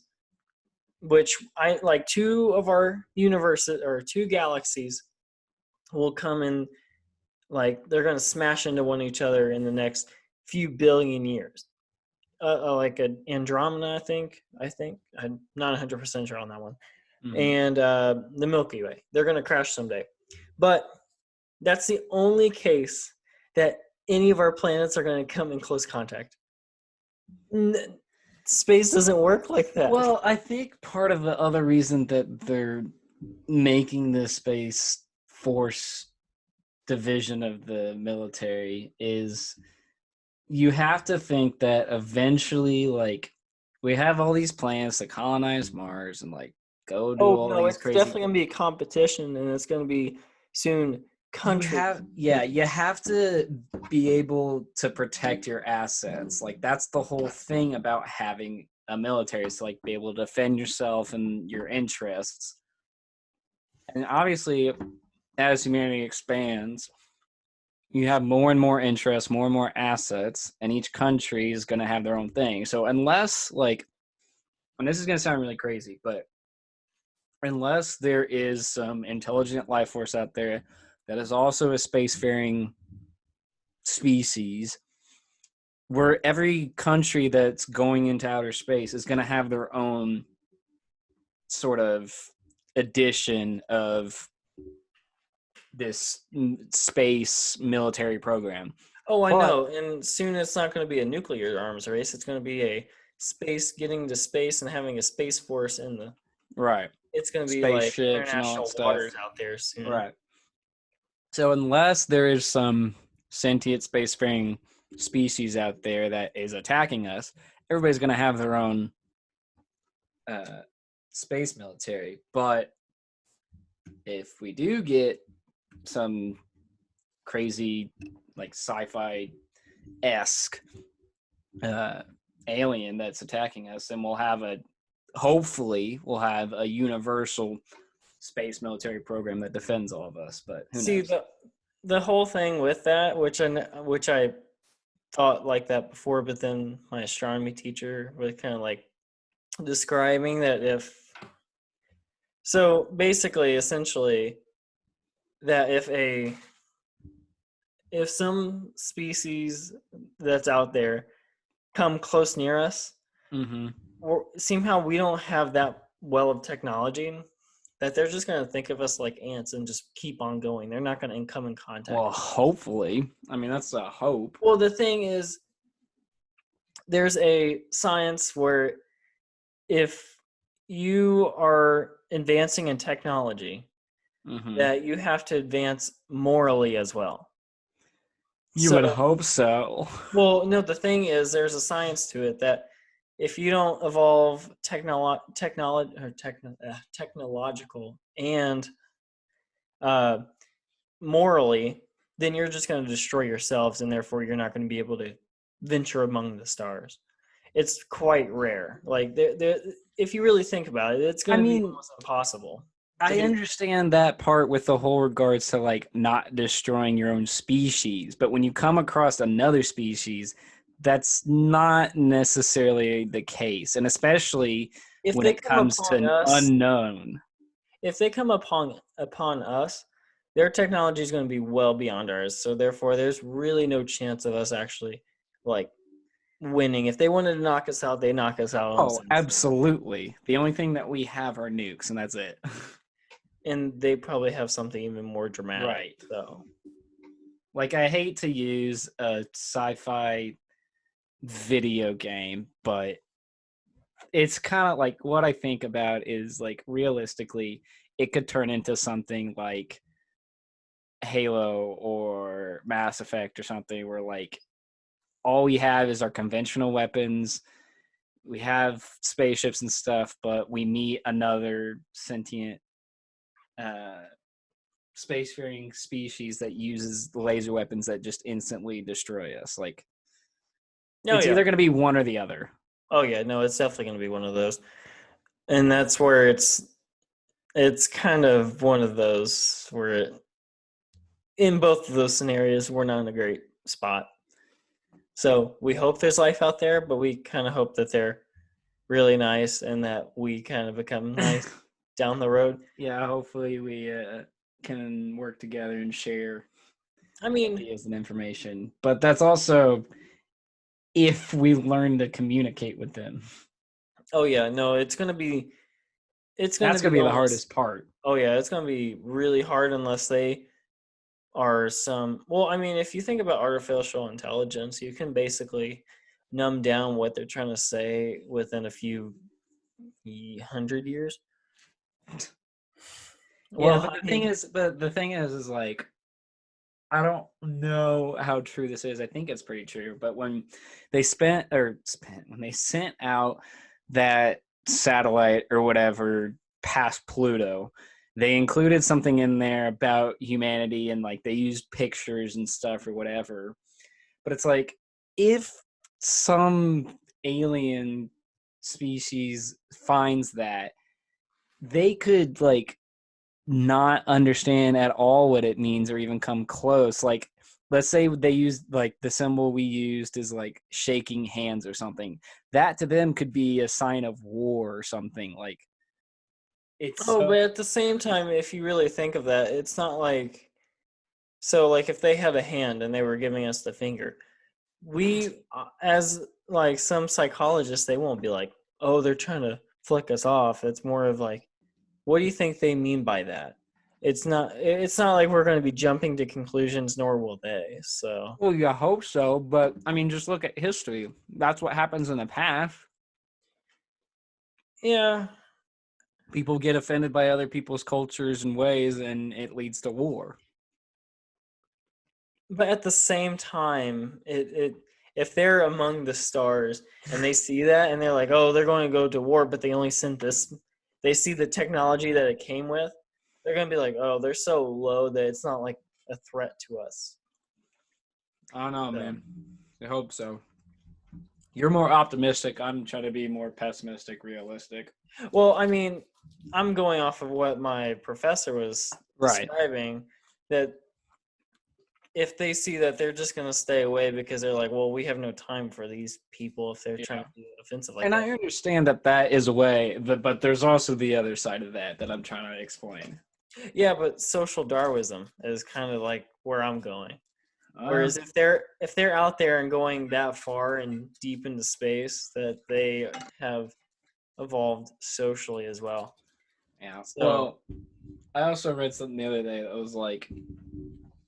which I like two of our universes or two galaxies will come in, like they're going to smash into one each other in the next few billion years. Like an Andromeda, I think I'm not 100% sure on that one. Mhm. And the Milky Way, they're going to crash someday. But that's the only case that any of our planets are going to come in close contact. Space doesn't work like that. Well, I think part of the other reason that they're making the Space Force division of the military is you have to think that eventually, like, we have all these plans to colonize Mars and, like, go do Oh all no, these it's crazy definitely going to be a competition, and it's going to be soon country. you have to be able to protect your assets. Like, that's the whole thing about having a military, is to, like, be able to defend yourself and your interests. And obviously, as humanity expands, you have more and more interests, more and more assets, and each country is going to have their own thing. So unless, like, and this is going to sound really crazy, but unless there is some intelligent life force out there that is also a spacefaring species, where every country that's going into outer space is going to have their own sort of edition of this space military program. Oh, I But know. And soon it's not going to be a nuclear arms race. It's going to be a space getting to space and having a space force in the. right, It's going to be like spaceships and all that international stuff. waters out there soon. Right. So unless there is some sentient spacefaring species out there that is attacking us, everybody's going to have their own space military. But if we do get some crazy, like, sci-fi esque alien that's attacking us, then hopefully we'll have a universal space military program that defends all of us. But who See, knows? the whole thing with that, which I thought like that before, but then my astronomy teacher was kind of like describing that so basically, essentially, that if some species that's out there come close near us, Mm-hmm. somehow we don't have that well of technology that they're just going to think of us like ants and just keep on going. They're not going to come in contact Well, with us. hopefully. I mean, that's a hope. Well, the thing is, there's a science where if you are advancing in technology, Mm-hmm. that you have to advance morally as well. You would So, hope so. well, no, the thing is, there's a science to it that if you don't evolve technological and uh, morally, then you're just going to destroy yourselves, and therefore you're not going to be able to venture among the stars. It's quite rare. Like, if you really think about it, it's I going to be mean, almost impossible to I do. understand that part with the whole regards to like not destroying your own species, but when you come across another species, that's not necessarily the case, and especially If when they it come comes upon to us, unknown. if they come upon us, their technology is going to be well beyond ours. So therefore, there's really no chance of us actually like winning. If they wanted to knock us out, they knock us out on the Oh, same stage. absolutely. The only thing that we have are nukes, and that's it. And they probably have something even more dramatic. Right. So Like, I hate to use a sci-fi video game, but it's kind of like what I think about is like realistically, it could turn into something like Halo or Mass Effect or something where like all we have is our conventional weapons. We have spaceships and stuff, but we meet another sentient uh, spacefaring species that uses laser weapons that just instantly destroy us. Like oh it's yeah, either going to be one or the other. oh yeah, no, it's definitely going to be one of those. And that's where it's kind of one of those where in both of those scenarios we're not in a great spot. So we hope there's life out there, but we kind of hope that they're really nice and that we kind of become nice down the road. Yeah, hopefully we can work together and share I mean, ideas and information. But that's also if we learn to communicate with them. oh yeah, no, it's going to That's going be to be the almost hardest part. oh yeah, it's going to be really hard unless they are some well, I mean, if you think about artificial intelligence, you can basically numb down what they're trying to say within a few 100 years. Yeah, Well, but I mean, the thing is like I don't know how true this is. I think it's pretty true. But when they when they sent out that satellite or whatever past Pluto, they included something in there about humanity and like they used pictures and stuff or whatever. But it's like if some alien species finds that, they could like not understand at all what it means or even come close. Like, let's say they use like the symbol we used is like shaking hands or something. That to them could be a sign of war or something. Like, it's oh, so. but at the same time, if you really think of that, it's not like so like if they had a hand and they were giving us the finger, we as like some psychologists, they won't be like, "Oh, they're trying to flick us off." It's more of like, "What do you think they mean by that?" It's not like we're going to be jumping to conclusions, nor will they. So, Well, you hope so, but I mean, just look at history. That's what happens in the past. yeah, People get offended by other people's cultures and ways, and it leads to war. but at the same time, it if they're among the stars and they see that and they're like, oh, they're going to go to war, but they only sent this, they see the technology that it came with, they're going to be like, oh, they're so low that it's not like a threat to us. I don't know, So, man. I hope so. You're more optimistic. I'm trying to be more pessimistic, realistic. well, I mean, I'm going off of what my professor was Right. describing that if they see that they're just going to stay away because they're like, well, we have no time for these people if they're trying Yeah. to be offensive like And that. I understand that that is a way, but there's also the other side of that that I'm trying to explain. Yeah, but social Darwinism is kind of like where I'm going. Whereas if they're out there and going that far and deep into space, that they have evolved socially as well. Yeah. So, Well, I also read something the other day that was like,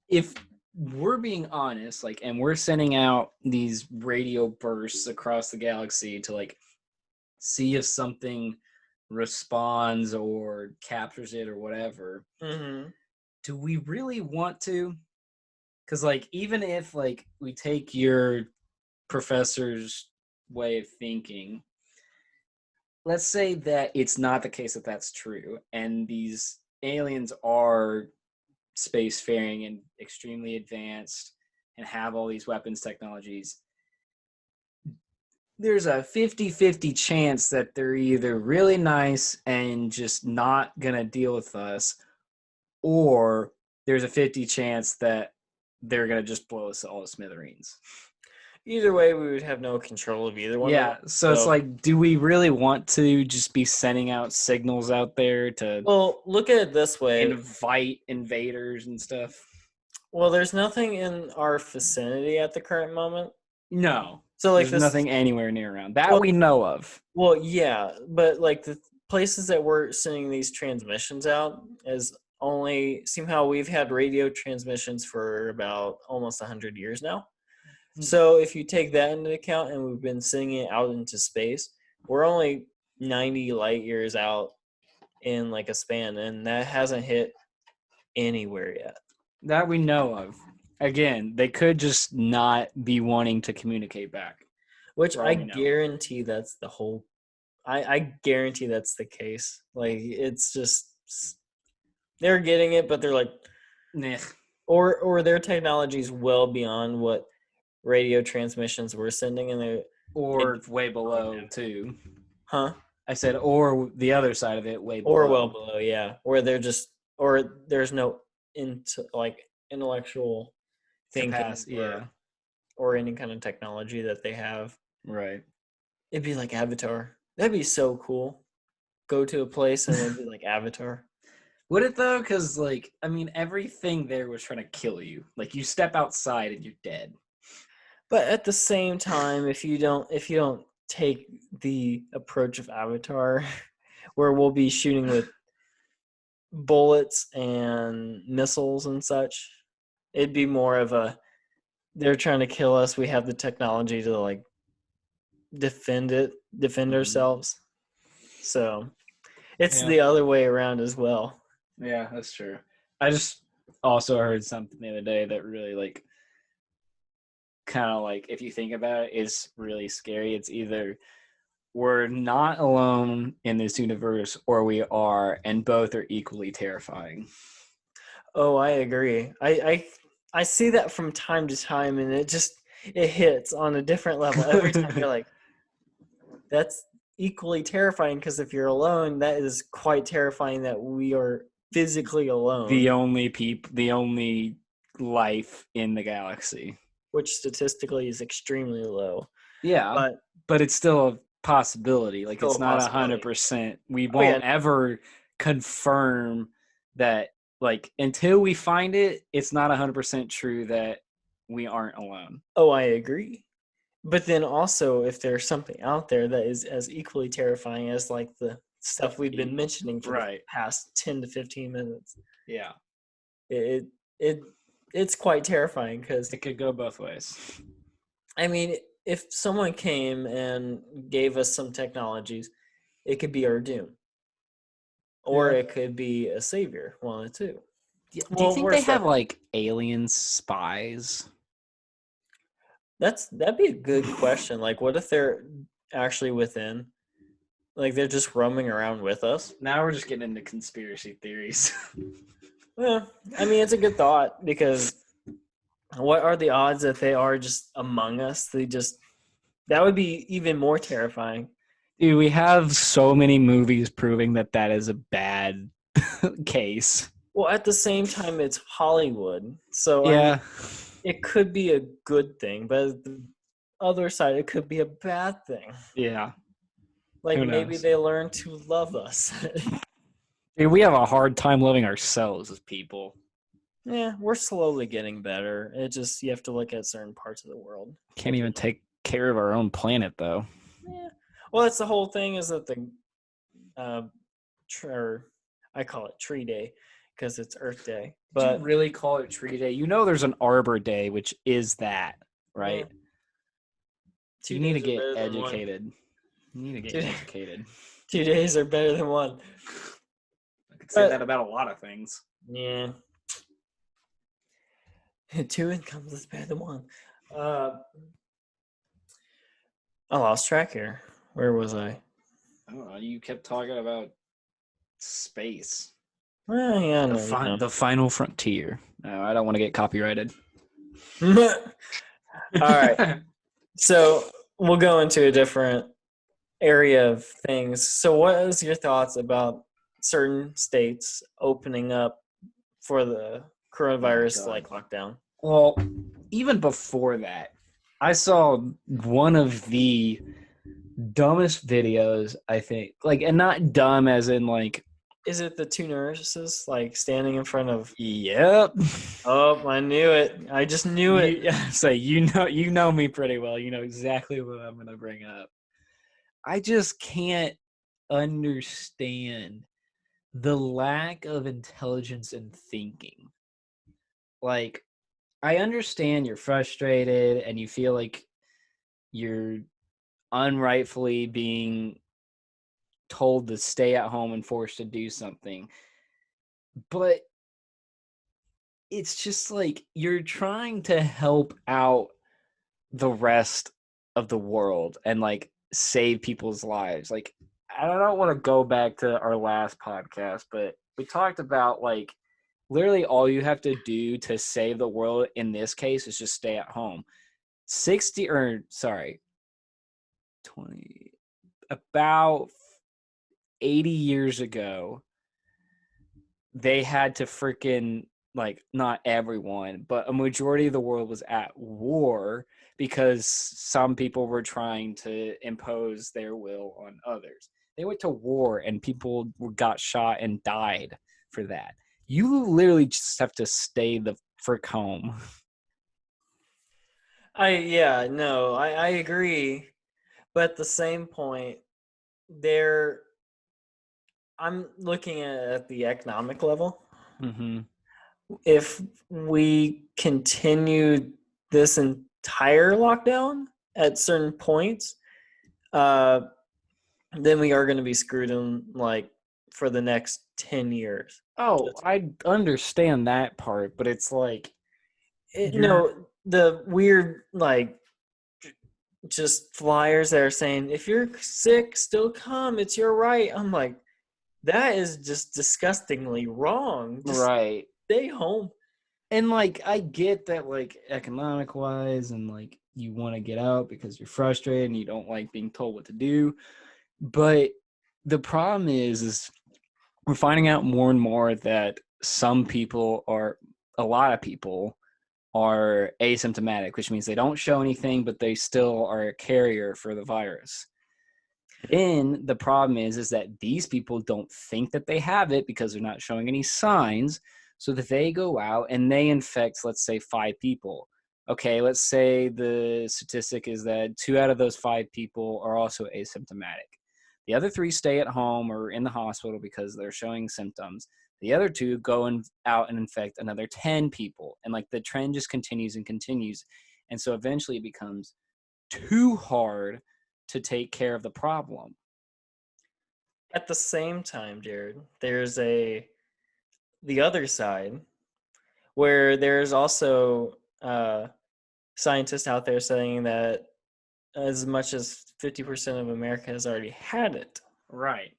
if we're being honest, like, and we're sending out these radio bursts across the galaxy to like see if something responds or captures it or whatever, do we really want to? Because like, even if like we take your professor's way of thinking, let's say that it's not the case that that's true and these aliens are spacefaring and extremely advanced and have all these weapons technologies. There's a 50-50 chance that they're either really nice and just not gonna deal with us, or there's a 50 chance that they're gonna just blow us all to smithereens. either way, we would have no control of either one of Yeah, them. so it's like, do we really want to just be sending out signals out there to Well, look at it this way. invite invaders and stuff? Well, there's nothing in our vicinity at the current moment. No. So like There's nothing anywhere near around that well, we know of. Well, yeah, but like the places that we're sending these transmissions out is only somehow we've had radio transmissions for about almost 100 years now. So if you take that into account and we've been sending it out into space, we're only 90 light years out in like a span, and that hasn't hit anywhere yet. That we know of. Again, they could just not be wanting to communicate back. Which I guarantee that's the whole. I guarantee that's the case. Like it's just they're getting it, but they're like, nah. Or their technology is well beyond what radio transmissions we're sending, and they or way below too. Huh? I said, or the other side of it, way below. Or well below, yeah. Where they're just, or there's no intellectual thinking, or any kind of technology that they have. Right. It'd be like Avatar. That'd be so cool. Go to a place and it'd be like Avatar. Would it though? Because like, I mean, everything there was trying to kill you. Like, you step outside and you're dead. But at the same time, if you don't take the approach of Avatar, where we'll be shooting with bullets and missiles and such, it'd be more of a they're trying to kill us. We have the technology to like defend ourselves. So it's the other way around as well. Yeah, that's true. I just also heard something the other day that really like kind of like, if you think about it, is really scary. It's either we're not alone in this universe or we are, and both are equally terrifying. Oh, I agree. I see that from time to time, and it hits on a different level every time. You're like, that's equally terrifying, because if you're alone, that is quite terrifying that we are physically alone. The only life in the galaxy, which statistically is extremely low. Yeah, but it's still a possibility. Like, it's not 100%. We won't ever confirm that. Like, until we find it, it's not 100% true that we aren't alone. Oh, I agree. But then also, if there's something out there that is as equally terrifying as like the stuff we've been mentioning for the past 10 to 15 minutes. Yeah. It's quite terrifying, because it could go both ways. I mean, if someone came and gave us some technologies, it could be our doom. Or it could be a savior, one of the two. Do you think they have like alien spies? That'd be a good question. Like, what if they're actually within? Like, they're just roaming around with us? Now we're just getting into conspiracy theories. Well, I mean, it's a good thought, because what are the odds that they are just among us? That would be even more terrifying. Dude, we have so many movies proving that is a bad case. Well, at the same time, it's Hollywood. So, yeah. I mean, it could be a good thing, but the other side, it could be a bad thing. Yeah. Like, maybe they learn to love us. Dude, we have a hard time loving ourselves as people. Yeah, we're slowly getting better. It just you have to look at certain parts of the world. Can't even take care of our own planet, though. Yeah. Well, that's the whole thing. Is that the uh, or I call it Tree Day because it's Earth Day. Did you But really call it Tree Day? You know, there's an Arbor Day, which is that, right? yeah, You 2 need to days are get better than one. educated. You need to Two, get educated. 2 days are better than one. I could say that But about a lot of things. yeah, 2 incomes is better than one. Uh, I lost track here. Where was I? I don't know. You kept talking about space. Well, yeah, The final frontier. No, I don't want to get copyrighted. All right. So we'll go into a different area of things. So, what is your thoughts about certain states opening up for the coronavirus like lockdown? Well, even before that, I saw one of the dumbest videos, I think. Like, and not dumb as in like, Is it the 2 nurses like standing in front of? yep. Oh, I knew it! I just knew it. So you know me pretty well. You know exactly what I'm gonna bring up. I just can't understand the lack of intelligence and thinking. Like, I understand you're frustrated and you feel like you're unrightfully being told to stay at home and forced to do something. But it's just like you're trying to help out the rest of the world and like save people's lives. Like, I don't want to go back to our last podcast, but we talked about like literally all you have to do to save the world in this case is just stay at home. 20 about 80 years ago, they had to freaking, like, not everyone, but a majority of the world was at war because some people were trying to impose their will on others. They went to war and people got shot and died for that. You literally just have to stay the frick home. I agree, but at the same point, there I'm looking at the economic level. Mm-hmm. If we continue this entire lockdown at certain points, uh, then we are going to be screwed in like for the next 10 years. Oh, I understand that part, but it's like No, the weird like just flyers that are saying if you're sick, still come. It's your right. I'm like, that is just disgustingly wrong. Just right. stay home. And like I get that, like, economic wise, and like you want to get out because you're frustrated and you don't like being told what to do, but the problem is we're finding out more and more that a lot of people are asymptomatic, which means they don't show anything but they still are a carrier for the virus. Then the problem is that these people don't think that they have it because they're not showing any signs, so that they go out and they infect, let's say, 5 people. Okay, let's say the statistic is that 2 out of those 5 people are also asymptomatic. The other 3 stay at home or in the hospital because they're showing symptoms. The other 2 go out and infect another 10 people. And like the trend just continues and continues. And so eventually it becomes too hard to take care of the problem. At the same time, Jared, there's the other side where there's also scientists out there saying that as much as 50% of America has already had it. Right.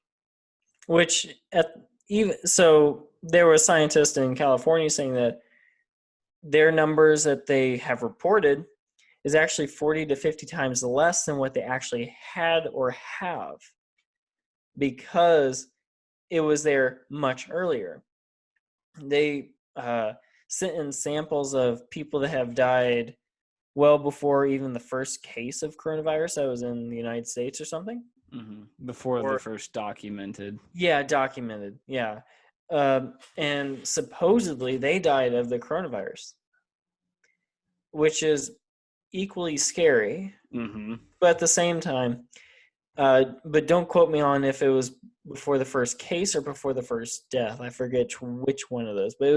Which at even so, there was scientists in California saying that their numbers that they have reported is actually 40 to 50 times less than what they actually had or have because it was there much earlier. They sent in samples of people that have died well before even the first case of coronavirus that was in the United States or something. Mm-hmm. Before the first documented. Yeah, documented. Yeah. and supposedly they died of the coronavirus, which is equally scary. Mm-hmm. But at the same time, but don't quote me on if it was before the first case or before the first death. I forget which one of those, but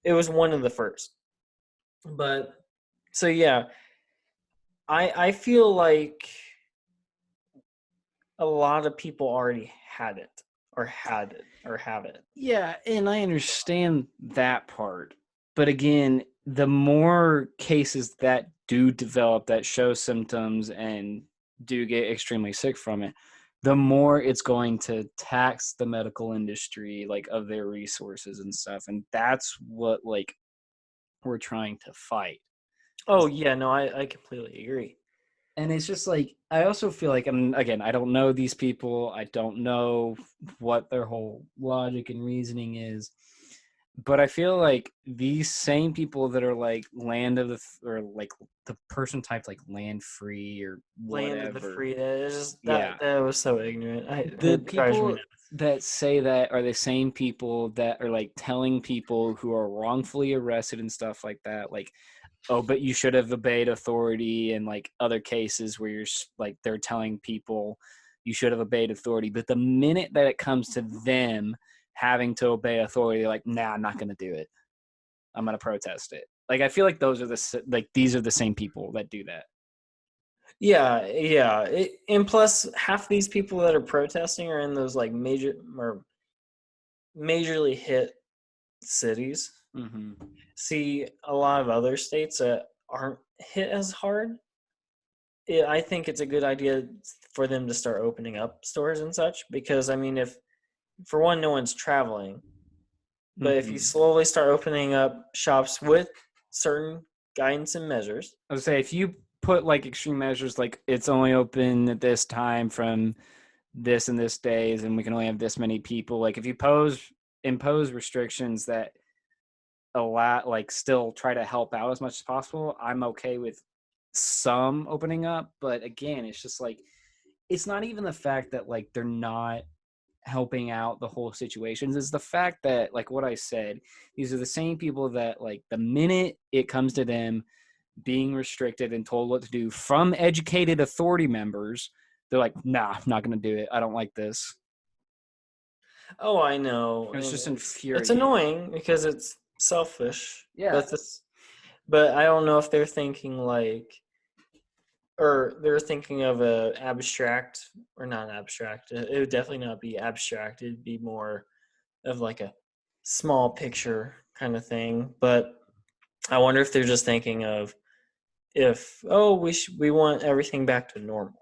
it was one of the first. But so yeah, I feel like a lot of people already had it or have it. Yeah, and I understand that part. But again, the more cases that do develop that show symptoms and do get extremely sick from it, the more it's going to tax the medical industry like of their resources and stuff. And that's what like we're trying to fight. Oh yeah, no, I completely agree. And it's just like I also feel like, and again, I don't know these people. I don't know what their whole logic and reasoning is, but I feel like these same people that are like land of the or like the person types like land free or Land of the whatever. free. It's just Yeah, that was so ignorant. the It drives me people nuts. that say that are the same people that are like telling people who are wrongfully arrested and stuff like that, like, oh, but you should have obeyed authority, and like other cases where you're like they're telling people you should have obeyed authority, but the minute that it comes to them having to obey authority, they're like, nah, I'm not going to do it. I'm going to protest it. Like I feel like those are these are the same people that do that. Yeah, yeah. And plus, half these people that are protesting are in those like major or majorly hit cities. Mm-hmm. See, a lot of other states that aren't hit as hard. I think it's a good idea for them to start opening up stores and such because I mean, if for one, no one's traveling, but if you Mm-hmm. slowly start opening up shops with certain guidance and measures. I would say if you put like extreme measures, like it's only open at this time from this and this days, and we can only have this many people. Like if you impose restrictions that allow like still try to help out as much as possible, I'm okay with some opening up. But again, it's just like it's not even the fact that like they're not helping out the whole situations. It's the fact that like what I said, these are the same people that like the minute it comes to them being restricted and told what to do from educated authority members, they're like, nah, I'm not going to do it. I don't like this. Oh, I know, It's and just it's infuriating. annoying because it's selfish, Yeah. but I don't know if they're thinking like or they're thinking of a abstract or not abstract. It would definitely not be abstract. It'd be more of like a small picture kind of thing. But I wonder if they're just thinking of if we want everything back to normal.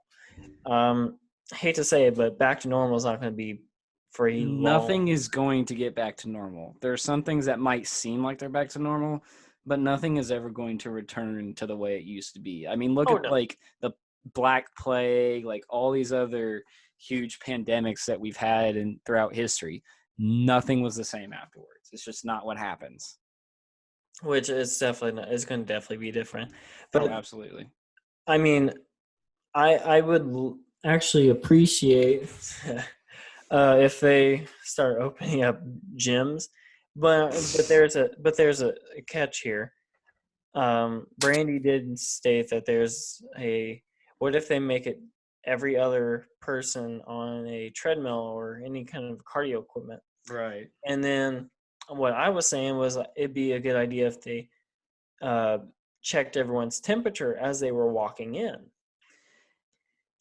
I hate to say it, but back to normal is not going to be for a long. Nothing is going to get back to normal. There are some things that might seem like they're back to normal, but nothing is ever going to return to the way it used to be. I mean, look Oh at no. like the Black Plague, like all these other huge pandemics that we've had and throughout history. Nothing was the same afterwards. It's just not what happens. Which is definitely not, it's going to definitely be different. Oh, But absolutely. I mean, I would actually appreciate if they start opening up gyms, but there's a catch here. Brandy did state that there's a what if they make it every other person on a treadmill or any kind of cardio equipment, Right. and then what I was saying was it'd be a good idea if they uh, checked everyone's temperature as they were walking in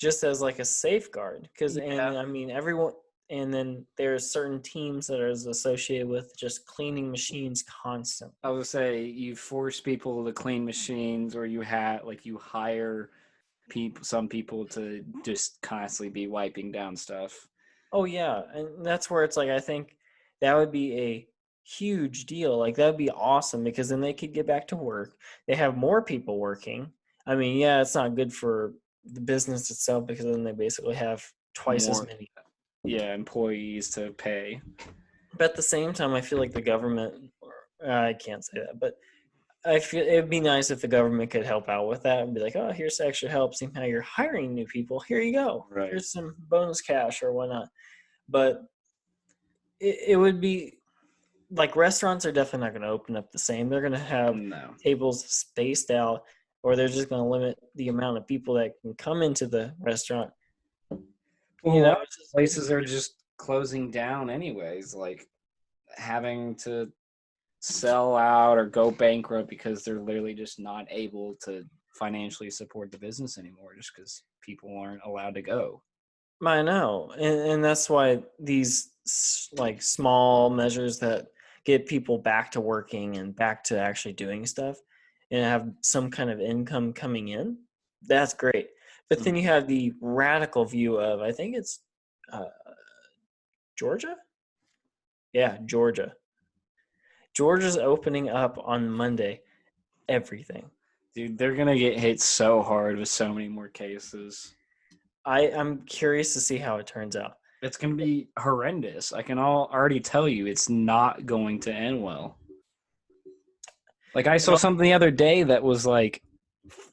just as like a safeguard because Yeah. and I mean everyone and then there's certain teams that are associated with just cleaning machines constantly. I would say you force people to clean machines, or you have like you hire some people to just constantly be wiping down stuff. Oh yeah, and that's where it's like I think that would be a huge deal. Like that would be awesome because then they could get back to work. They have more people working. I mean, yeah, it's not good for the business itself because then they basically have twice as More, many. yeah, employees to pay. But at the same time, I feel like the government, I can't say that, but I feel it'd be nice if the government could help out with that and be like, oh, here's extra help. See how you're hiring new people. Here you go. Right. Here's some bonus cash or whatnot. But it would be like restaurants are definitely not going to open up the same. They're going to have No. tables spaced out, or they're just going to limit the amount of people that can come into the restaurant. Well, You a know, lot of places are just closing down anyways, like having to sell out or go bankrupt because they're literally just not able to financially support the business anymore just because people aren't allowed to go. I know, and that's why these like small measures that get people back to working and back to actually doing stuff and have some kind of income coming in, that's great. But then you Mhm. have the radical view of, I think it's uh, Georgia. Yeah, Georgia. Georgia's opening up on Monday. Everything. Dude, they're gonna get hit so hard with so many more cases. I'm curious to see how it turns out. It's gonna be horrendous. I can already tell you it's not going to end well. Like I And saw something the other day that was like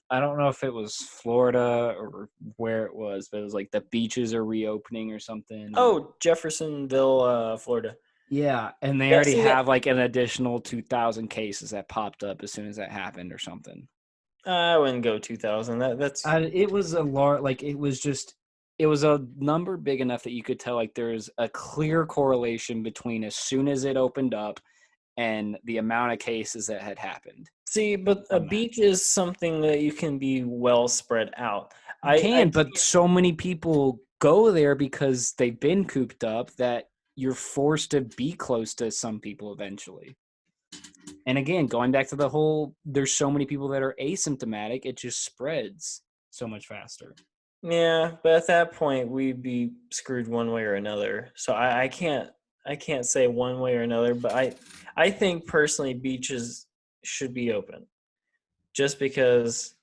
I don't know if it was Florida or where it was, but it was like the beaches are reopening or something. And oh, Jeffersonville, Florida. yeah, and they Yeah, already see that. have like an additional 2,000 cases that popped up as soon as that happened or something. I wouldn't go 2000. That's It was a large, like it was a number big enough that you could tell like there's a clear correlation between as soon as it opened up and the amount of cases that had happened see, but a from that. beach is something that you can be well spread out. You I can, but so many people go there because they've been cooped up that you're forced to be close to some people eventually. And again, going back to the whole, there's so many people that are asymptomatic, it just spreads so much faster. yeah, but at that point we'd be screwed one way or another. So I can't say one way or another, but I think personally beaches should be open just because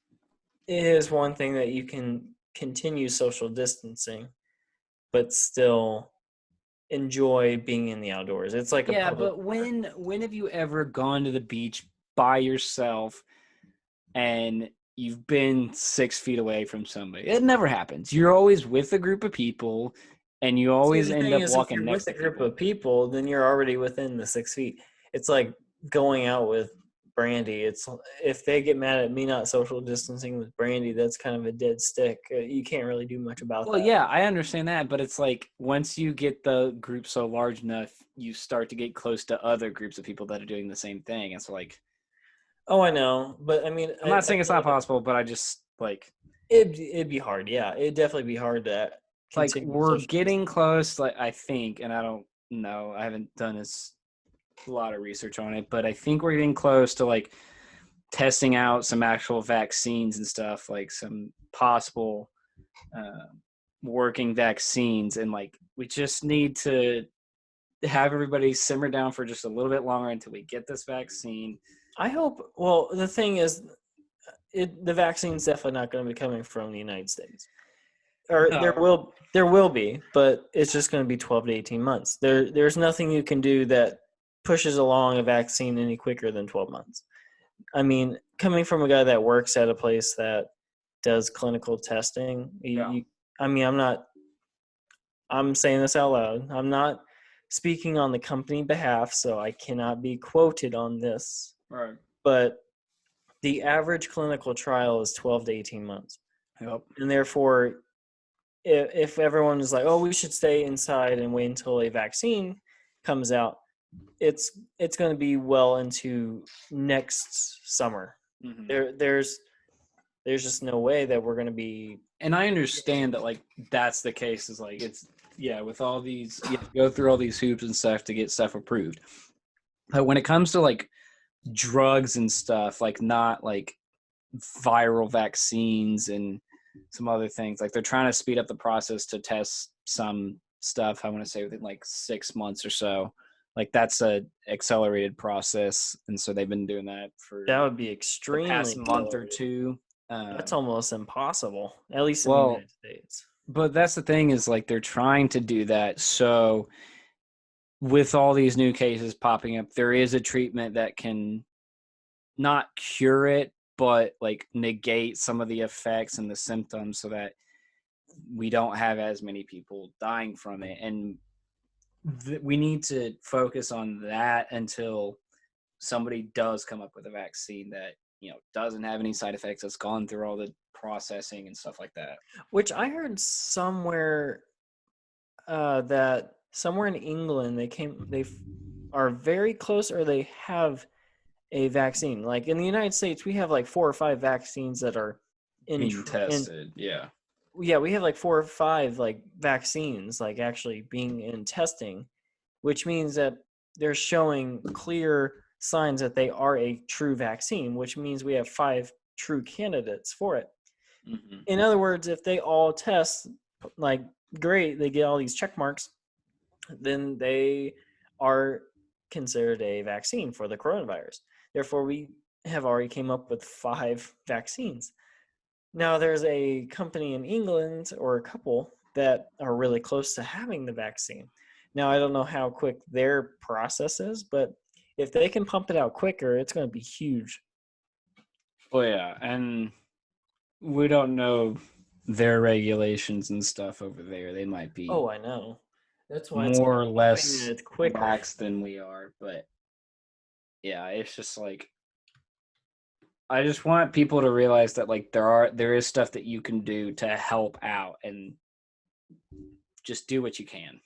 it is one thing that you can continue social distancing, but still enjoy being in the outdoors. It's like a Yeah, public but park. when have you ever gone to the beach by yourself and you've been 6 feet away from somebody? It never happens. You're always with a group of people, and you See, always the end thing up is, if walking you're next with a to group people. of people, then you're already within the 6 feet. It's like going out with Brandy. It's if they get mad at me not social distancing with Brandy, that's kind of a dead stick. You can't really do much about Well, that. yeah, I understand that, but it's like once you get the group so large enough, you start to get close to other groups of people that are doing the same thing. It's like Oh, I know, but I mean, I'm not I saying it's feel not like possible, but I just it'd be hard. Yeah, it'd definitely be hard to continue we're social getting distancing. close. Like I think, and I don't know, I haven't done a lot of research on it, but I think we're getting close to like testing out some actual vaccines and stuff, like some possible uh, working vaccines, and like we just need to have everybody simmer down for just a little bit longer until we get this vaccine. I hope. Well, the thing is, the vaccine's definitely not going to be coming from the United States. Or No. there will be, but it's just going to be 12 to 18 months. There's nothing you can do that pushes along a vaccine any quicker than 12 months. I mean, coming from a guy that works at a place that does clinical testing, Yeah. I mean, I'm saying this out loud. I'm not speaking on the company behalf, so I cannot be quoted on this. Right. But the average clinical trial is 12 to 18 months. Yep. And therefore, if everyone is like, "Oh, we should stay inside and wait until a vaccine comes out," it's going to be well into next summer. Mm-hmm. There's just no way that we're going to be. And I understand that like that's the case. Is like it's yeah, with all these you have to go through all these hoops and stuff to get stuff approved. But when it comes to like drugs and stuff, like not like viral vaccines and some other things, like they're trying to speed up the process to test some stuff. I want to say within like 6 months or so. Like that's a accelerated process, and so they've been doing that for That would be the extremely past month or accelerated. two. That's almost impossible, at least in the Well, United States. but that's the thing is like they're trying to do that. So with all these new cases popping up, there is a treatment that can not cure it, but like negate some of the effects and the symptoms so that we don't have as many people dying from it. And we need to focus on that until somebody does come up with a vaccine that doesn't have any side effects, that's gone through all the processing and stuff like that. Which I heard somewhere that somewhere in England they are very close, or they have a vaccine. Like in the United States, we have like 4 or 5 vaccines that are Being tested, yeah. yeah, we have like 4 or 5 like vaccines like actually being in testing, which means that they're showing clear signs that they are a true vaccine, which means we have 5 true candidates for it. Mm-hmm. In other words, if they all test like great, they get all these check marks, then they are considered a vaccine for the coronavirus. Therefore, we have already came up with 5 vaccines. Now, there's a company in England, or a couple, that are really close to having the vaccine. Now, I don't know how quick their process is, but if they can pump it out quicker, it's going to be huge. Well, yeah, and we don't know their regulations and stuff over there. They might be Oh, I know. That's why more or I'm hoping that less it's quicker. lax than we are, but yeah, it's just like I just want people to realize that like there is stuff that you can do to help out, and just do what you can.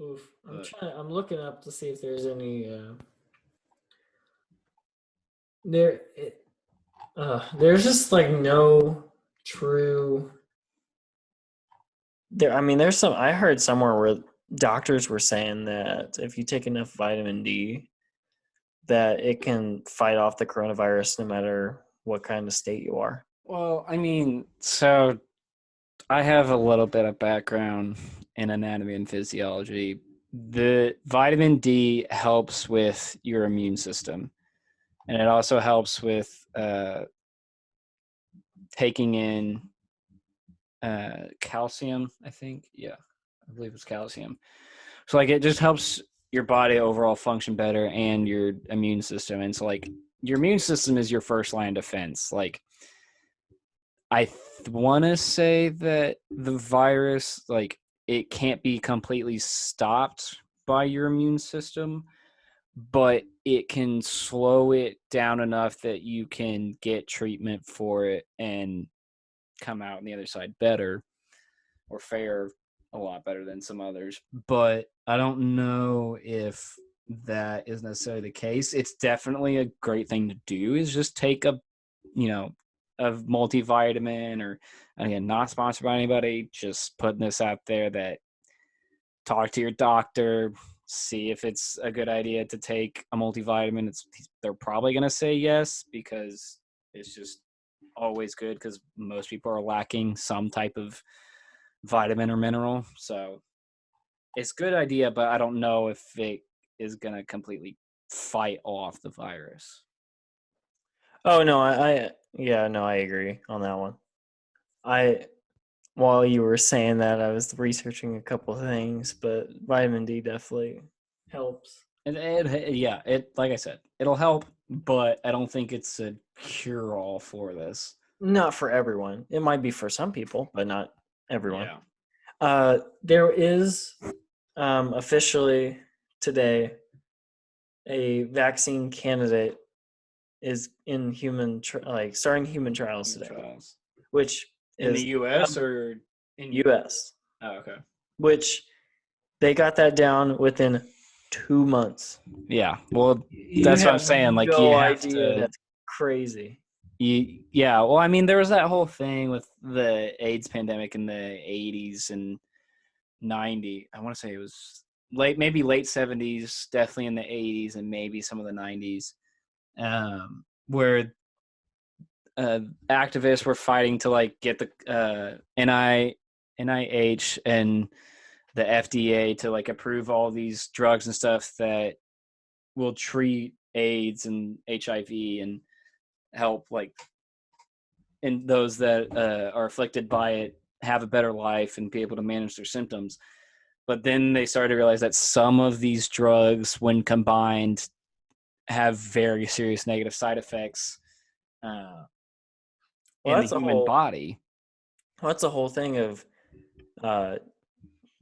Oof. But I'm looking up to see if there's any there there's just like no true there. I mean, there's some, I heard somewhere where doctors were saying that if you take enough vitamin D, that it can fight off the coronavirus no matter what kind of state you are. well, I mean, so I have a little bit of background in anatomy and physiology. The vitamin D helps with your immune system, and it also helps with taking in calcium. I think, yeah, I believe it's calcium. So like it just helps your body overall function better and your immune system. And so like your immune system is your first line of defense. Like I want to say that the virus, like it can't be completely stopped by your immune system, but it can slow it down enough that you can get treatment for it and come out on the other side better, or fare a lot better than some others. But I don't know if that is necessarily the case. It's definitely a great thing to do, is just take you know, a multivitamin, or again, not sponsored by anybody, just putting this out there that talk to your doctor, see if it's a good idea to take a multivitamin. They're probably going to say yes, because it's just always good, because most people are lacking some type of vitamin or mineral. So it's a good idea, but I don't know if it is going to completely fight off the virus. Oh no, I yeah, no, I agree on that one. I While you were saying that, I was researching a couple of things, but vitamin D definitely helps. Yeah, it like I said, it'll help, but I don't think it's a cure all for this. Not for everyone. It might be for some people, but not everyone. Yeah. There is officially today a vaccine candidate is in like starting human trials Human today, trials. which In the is US or in U.S., Oh, okay. which they got that down within 2 months. Yeah. Well, You that's what I'm have saying. Like you no have idea. to That's crazy. yeah, well, I mean there was that whole thing with the AIDS pandemic in the 80s and 90. I want to say it was maybe late 70s, definitely in the 80s, and maybe some of the 90s, where activists were fighting to like get the NIH and the FDA to like approve all these drugs and stuff that will treat AIDS and HIV and help like and those that are afflicted by it have a better life and be able to manage their symptoms. But then they started to realize that some of these drugs, when combined, have very serious negative side effects Well, in the human body. that's a whole thing of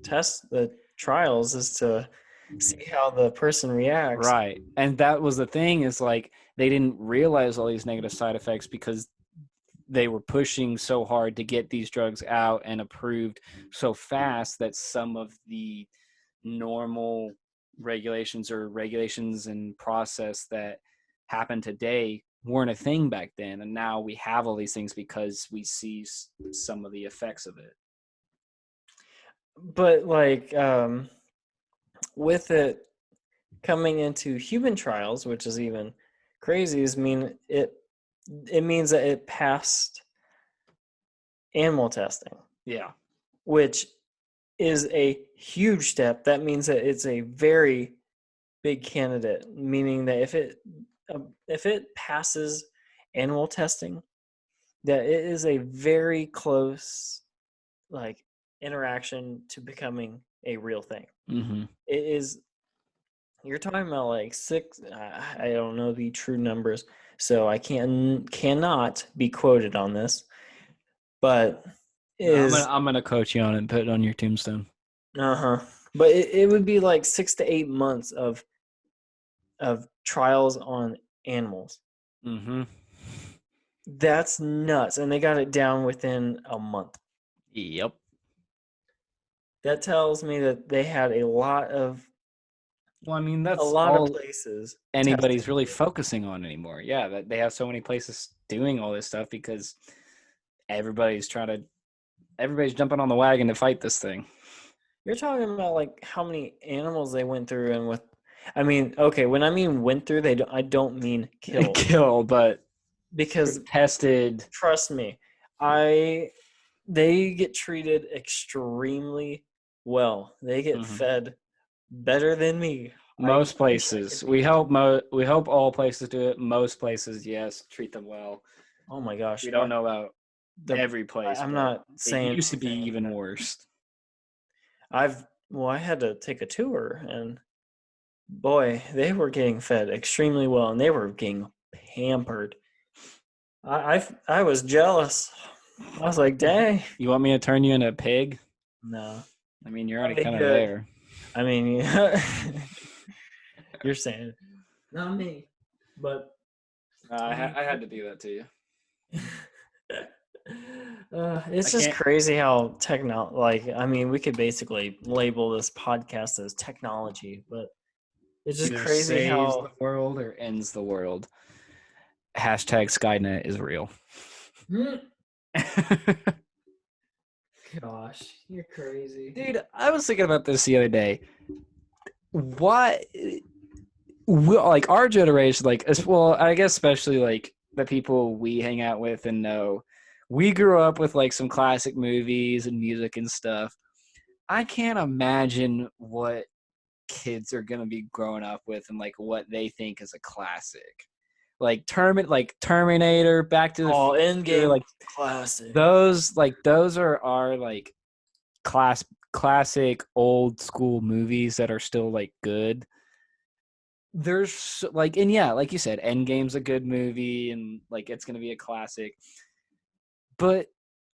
the trials is to see how the person reacts. Right. And that was the thing, is like they didn't realize all these negative side effects because they were pushing so hard to get these drugs out and approved so fast that some of the normal regulations and process that happen today weren't a thing back then. And now we have all these things because we see some of the effects of it. But like with it coming into human trials, which is even crazy, it means that it passed animal testing, Yeah. which is a huge step. That means that it's a very big candidate, meaning that if it passes animal testing, that it is a very close like interaction to becoming a real thing. Mm-hmm. It is, you're talking about like six, I don't know the true numbers, so I cannot be quoted on this, but No, is I'm gonna coach you on it and put it on your tombstone. uh-huh, but it would be like 6 to 8 months of trials on animals. Mm-hmm. That's nuts, and they got it down within a month. Yep. That tells me that they had a lot of Well, I mean, that's all places anybody's testing really it. focusing on anymore. Yeah, that they have so many places doing all this stuff because everybody's everybody's jumping on the wagon to fight this thing. You're talking about like how many animals they went through, and with, I mean, okay, when I mean went through, I don't mean killed, Kill, but because tested. trust me, I they get treated extremely well. They get Mm-hmm. fed better than me. I Most wish I could places. be. We hope all places do it. Most places, yes, treat them well. Oh my gosh, We don't know about the every place, I'm but not it saying used to be anything. even worse. I had to take a tour, and boy, they were getting fed extremely well, and they were getting pampered. I was jealous. I was like, dang. You want me to turn you into a pig? No, I mean, you're I'll already be kind of good. there. I mean, you're saying it. Not me, but I mean, I had to do that to you. I it's just can't. crazy how like, I mean, we could basically label this podcast as technology, but it's just Either crazy saves the how world or ends the world. Hashtag Skynet is real. gosh, you're crazy. Dude, I was thinking about this the other day. What, like our generation, like as well, I guess especially like the people we hang out with and know, we grew up with like some classic movies and music and stuff. I can't imagine what kids are gonna be growing up with and like what they think is a classic. Like Terminator, Back to the Oh, Future, Endgame like was classic. those are our like classic old school movies that are still like good. There's like, and yeah, like you said, Endgame's a good movie and like it's gonna be a classic. But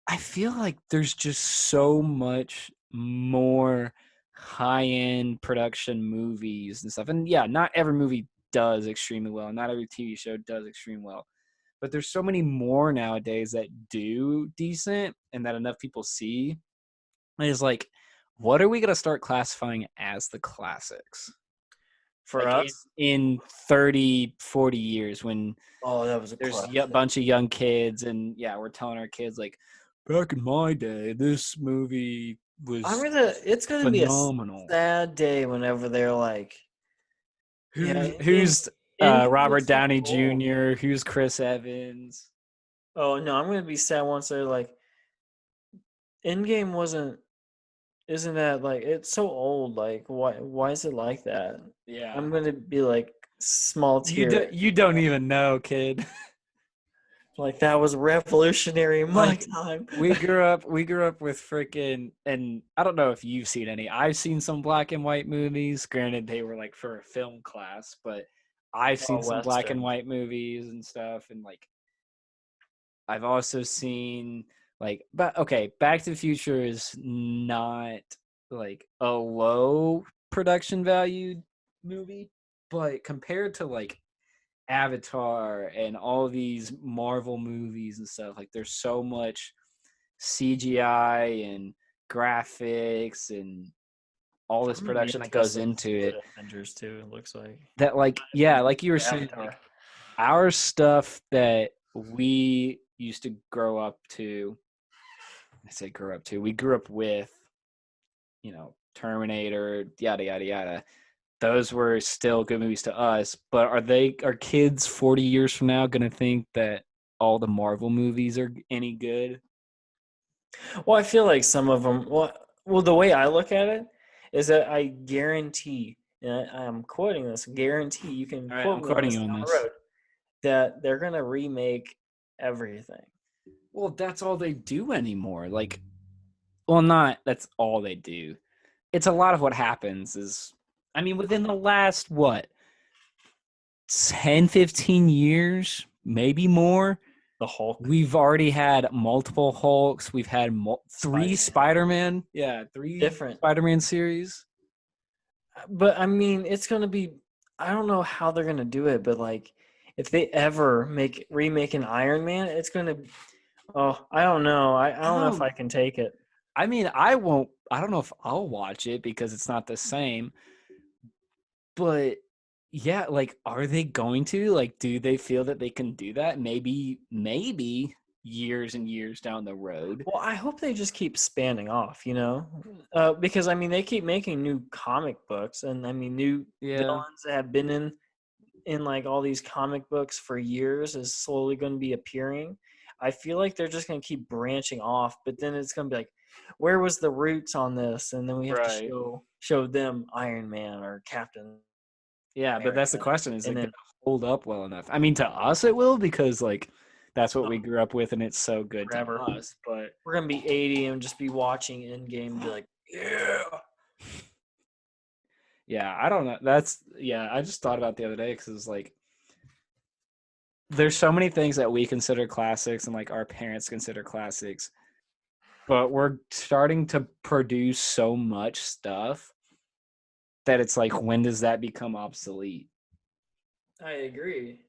I feel like there's just so much more high-end production movies and stuff. And yeah, not every movie does extremely well. Not every TV show does extremely well. But there's so many more nowadays that do decent and that enough people see. And it's like, what are we going to start classifying as the classics? For Like us, in 30, 40 years when oh, that was a there's a classic. bunch of young kids and yeah, we're telling our kids like, back in my day, this movie was It's gonna be a phenomenal. sad day whenever they're like, yeah, Who's Endgame Robert looks so Downey old. Jr.? Who's Chris Evans? Oh no, I'm gonna be sad once they're like, Endgame wasn't. Isn't that like, it's so old? Like, why is it like that? Yeah, I'm gonna be like, small tear. you don't even know, kid. Like, that was revolutionary in my Like time. we grew up with freaking, and I don't know if you've seen any. I've seen some black and white movies. Granted, they were like for a film class, but I've seen Oh, some black and westerns. white movies and stuff. And like I've also seen like, but okay, Back to the Future is not like a low production value movie, but compared to like Avatar and all these Marvel movies and stuff, like there's so much CGI and graphics and all this I'm gonna be production that goes interested to into see it what Avengers 2 looks like. that like yeah, like you were saying, Avatar. like our stuff that we used to grow up to, I say grow up to, we grew up with, Terminator, yada yada yada. Those were still good movies to us, but are kids 40 years from now going to think that all the Marvel movies are any good? Well, I feel like some of them. Well, the way I look at it is that I guarantee, and I'm quoting this, guarantee you can All right, quote I'm me on quoting this you on down the this. road, that they're gonna remake everything. Well, that's all they do anymore. Like, well, not that's all they do. It's a lot of what happens is, I mean, within the last, what, 10, 15 years, maybe more, The Hulk, we've already had multiple Hulks. We've had three Spider-Man, Spider-Man. Yeah, three different. Spider-Man series. But I mean, it's gonna be. I don't know how they're gonna do it, but like, if they ever remake an Iron Man, it's gonna. Oh, I don't know. I don't know if Oh, I can take it. I mean, I won't. I don't know if I'll watch it because it's not the same. But yeah, like, are they going to? Like, do they feel that they can do that? Maybe years and years down the road. Well, I hope they just keep spanning off, because I mean they keep making new comic books, and I mean new Yeah. villains that have been in like all these comic books for years is slowly going to be appearing. I feel like they're just going to keep branching off, but then it's going to be like, where was the roots on this? And then we have to Right. show them Iron Man or Captain Yeah, but that's the America, question: is and it then gonna hold up well enough? I mean, to us it will because like that's what we grew up with, and it's so good to forever us. But we're going to be 80 and just be watching Endgame and be like, yeah. yeah, I don't know. I just thought about the other day because it's like there's so many things that we consider classics and like our parents consider classics, but we're starting to produce so much stuff that it's like, when does that become obsolete? I agree.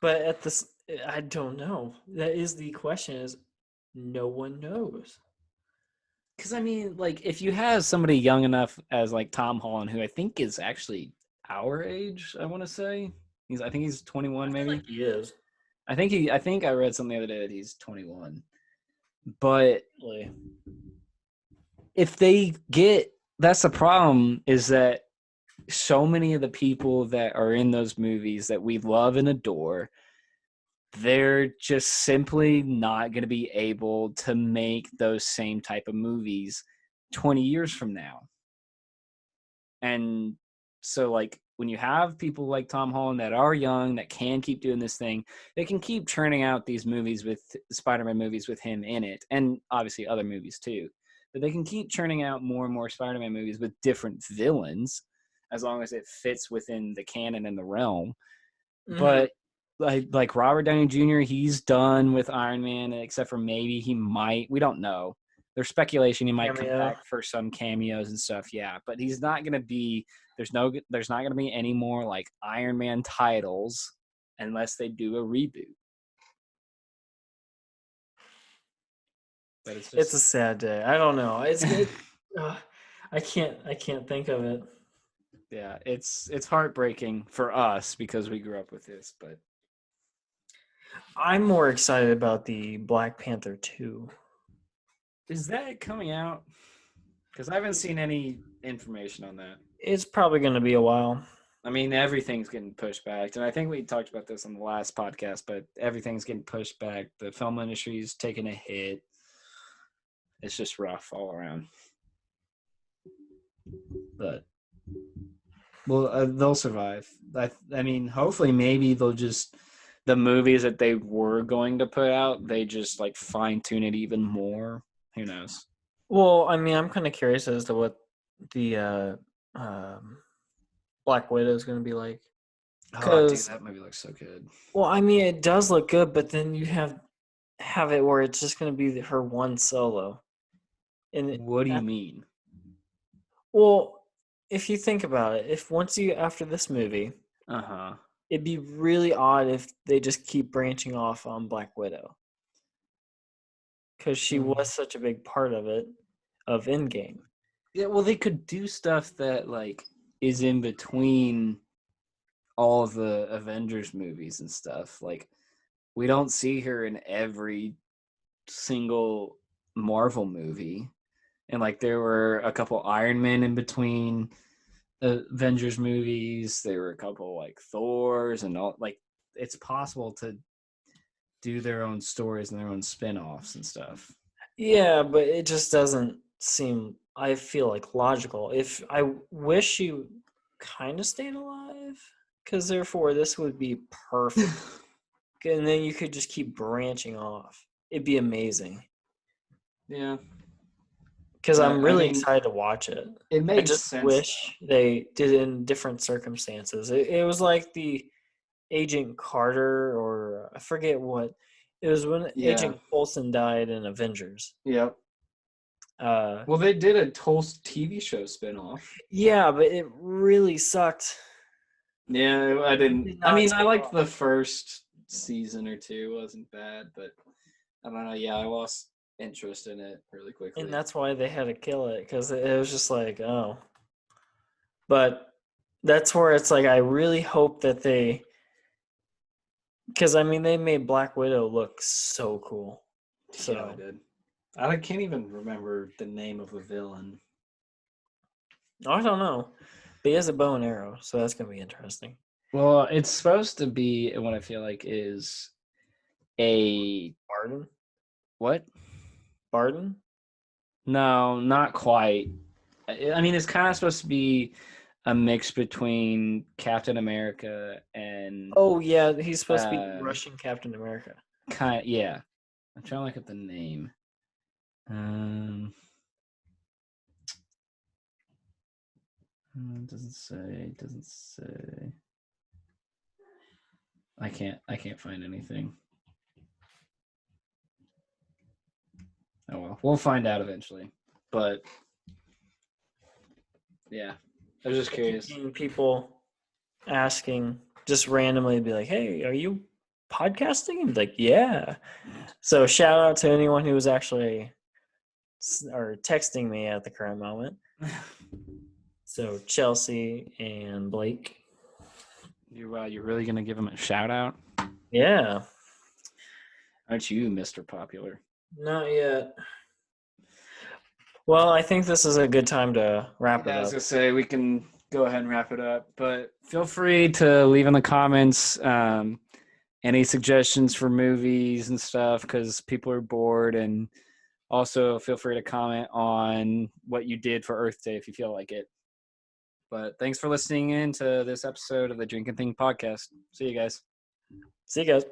But at this, I don't know. That is the question. Is no one knows. Because I mean, like, if you have somebody young enough as like Tom Holland, who I think is actually our age, I want to say I think he's 21, I feel maybe. like he is. I think I read something the other day that he's 21. But Really. if they get, that's the problem, is that so many of the people that are in those movies that we love and adore, they're just simply not going to be able to make those same type of movies 20 years from now. And so, like, when you have people like Tom Holland that are young, that can keep doing this thing, they can keep churning out these movies with Spider-Man movies with him in it, and obviously other movies too. But they can keep churning out more and more Spider-Man movies with different villains, as long as it fits within the canon and the realm. Mm-hmm. But like Robert Downey Jr., he's done with Iron Man, except for maybe he might. We don't know. There's speculation he might come Cameo. back for some cameos and stuff. Yeah, but he's not gonna be. There's not gonna be any more like Iron Man titles unless they do a reboot. But it's It's a just sad day. I don't know. It's good. I can't think of it. yeah, it's heartbreaking for us because we grew up with this. But I'm more excited about the Black Panther 2. is that coming out? Because I haven't seen any information on that. It's probably going to be a while. I mean, everything's getting pushed back. And I think we talked about this on the last podcast, but everything's getting pushed back. The film industry's taking a hit. It's just rough all around. But, well, they'll survive. I mean, hopefully, maybe they'll just, the movies that they were going to put out, they just like fine tune it even more. Who knows? Well, I mean, I'm kind of curious as to what the Black Widow is going to be like. Oh, dude, Because, that movie looks so good. well, I mean, it does look good, but then you have it where it's just going to be her one solo. And What do you mean? well, if you think about it, if once you after this movie, Uh-huh. it'd be really odd if they just keep branching off on Black Widow because she was such a big part of it, of Endgame. Yeah, well, they could do stuff that like is in between all of the Avengers movies and stuff. Like we don't see her in every single Marvel movie. And like there were a couple Iron Men in between Avengers movies. There were a couple like Thors and all like it's possible to do their own stories and their own spin-offs and stuff. Yeah, but it just doesn't seem. I feel like logical. If I wish she kind of stayed alive, because therefore this would be perfect, and then you could just keep branching off. It'd be amazing. Yeah. Because I'm really I mean, excited to watch it. it I makes just sense. wish they did it in different circumstances. It was like the Agent Carter, or I forget what. It was when Yeah. Agent Coulson died in Avengers. Yep. Uh, Well, they did a Tulsa TV show spinoff. yeah, but it really sucked. Yeah, I didn't. Did I not mean, I take liked off. the first season or two. It wasn't bad, but I don't know. Yeah, I lost interest in it really And quickly. that's why they had to kill it, because it was just like, oh. But that's where it's like, I really hope that they, because I mean, they made Black Widow look so cool. Yeah, I So did. I can't even remember the name of the villain. I don't know, but he has a bow and arrow, so that's gonna be interesting. Well, it's supposed to be what I feel like is a Barden, what? Barden. No, not quite. I mean, it's kind of supposed to be a mix between Captain America and Oh yeah, he's supposed to be uh, Russian Captain America. kind of yeah. I'm trying to look at the name. It doesn't say. It doesn't say. I can't find anything. Oh well, we'll find out eventually. But yeah, I was just I keep curious. getting people asking just randomly, be like, "Hey, are you podcasting?" And be like, "Yeah." So shout out to anyone who was actually or texting me at the current moment. So Chelsea and Blake. You're really gonna give him a shout out? Yeah, Aren't you, Mr. Popular? not yet. Well, I think this is a good time to wrap it Yeah, I was up. gonna say we can go ahead and wrap it up, but feel free to leave in the comments any suggestions for movies and stuff because people are bored, and also feel free to comment on what you did for Earth Day if you feel like it. But thanks for listening in to this episode of the Drinking Thing podcast. See you guys. See you guys.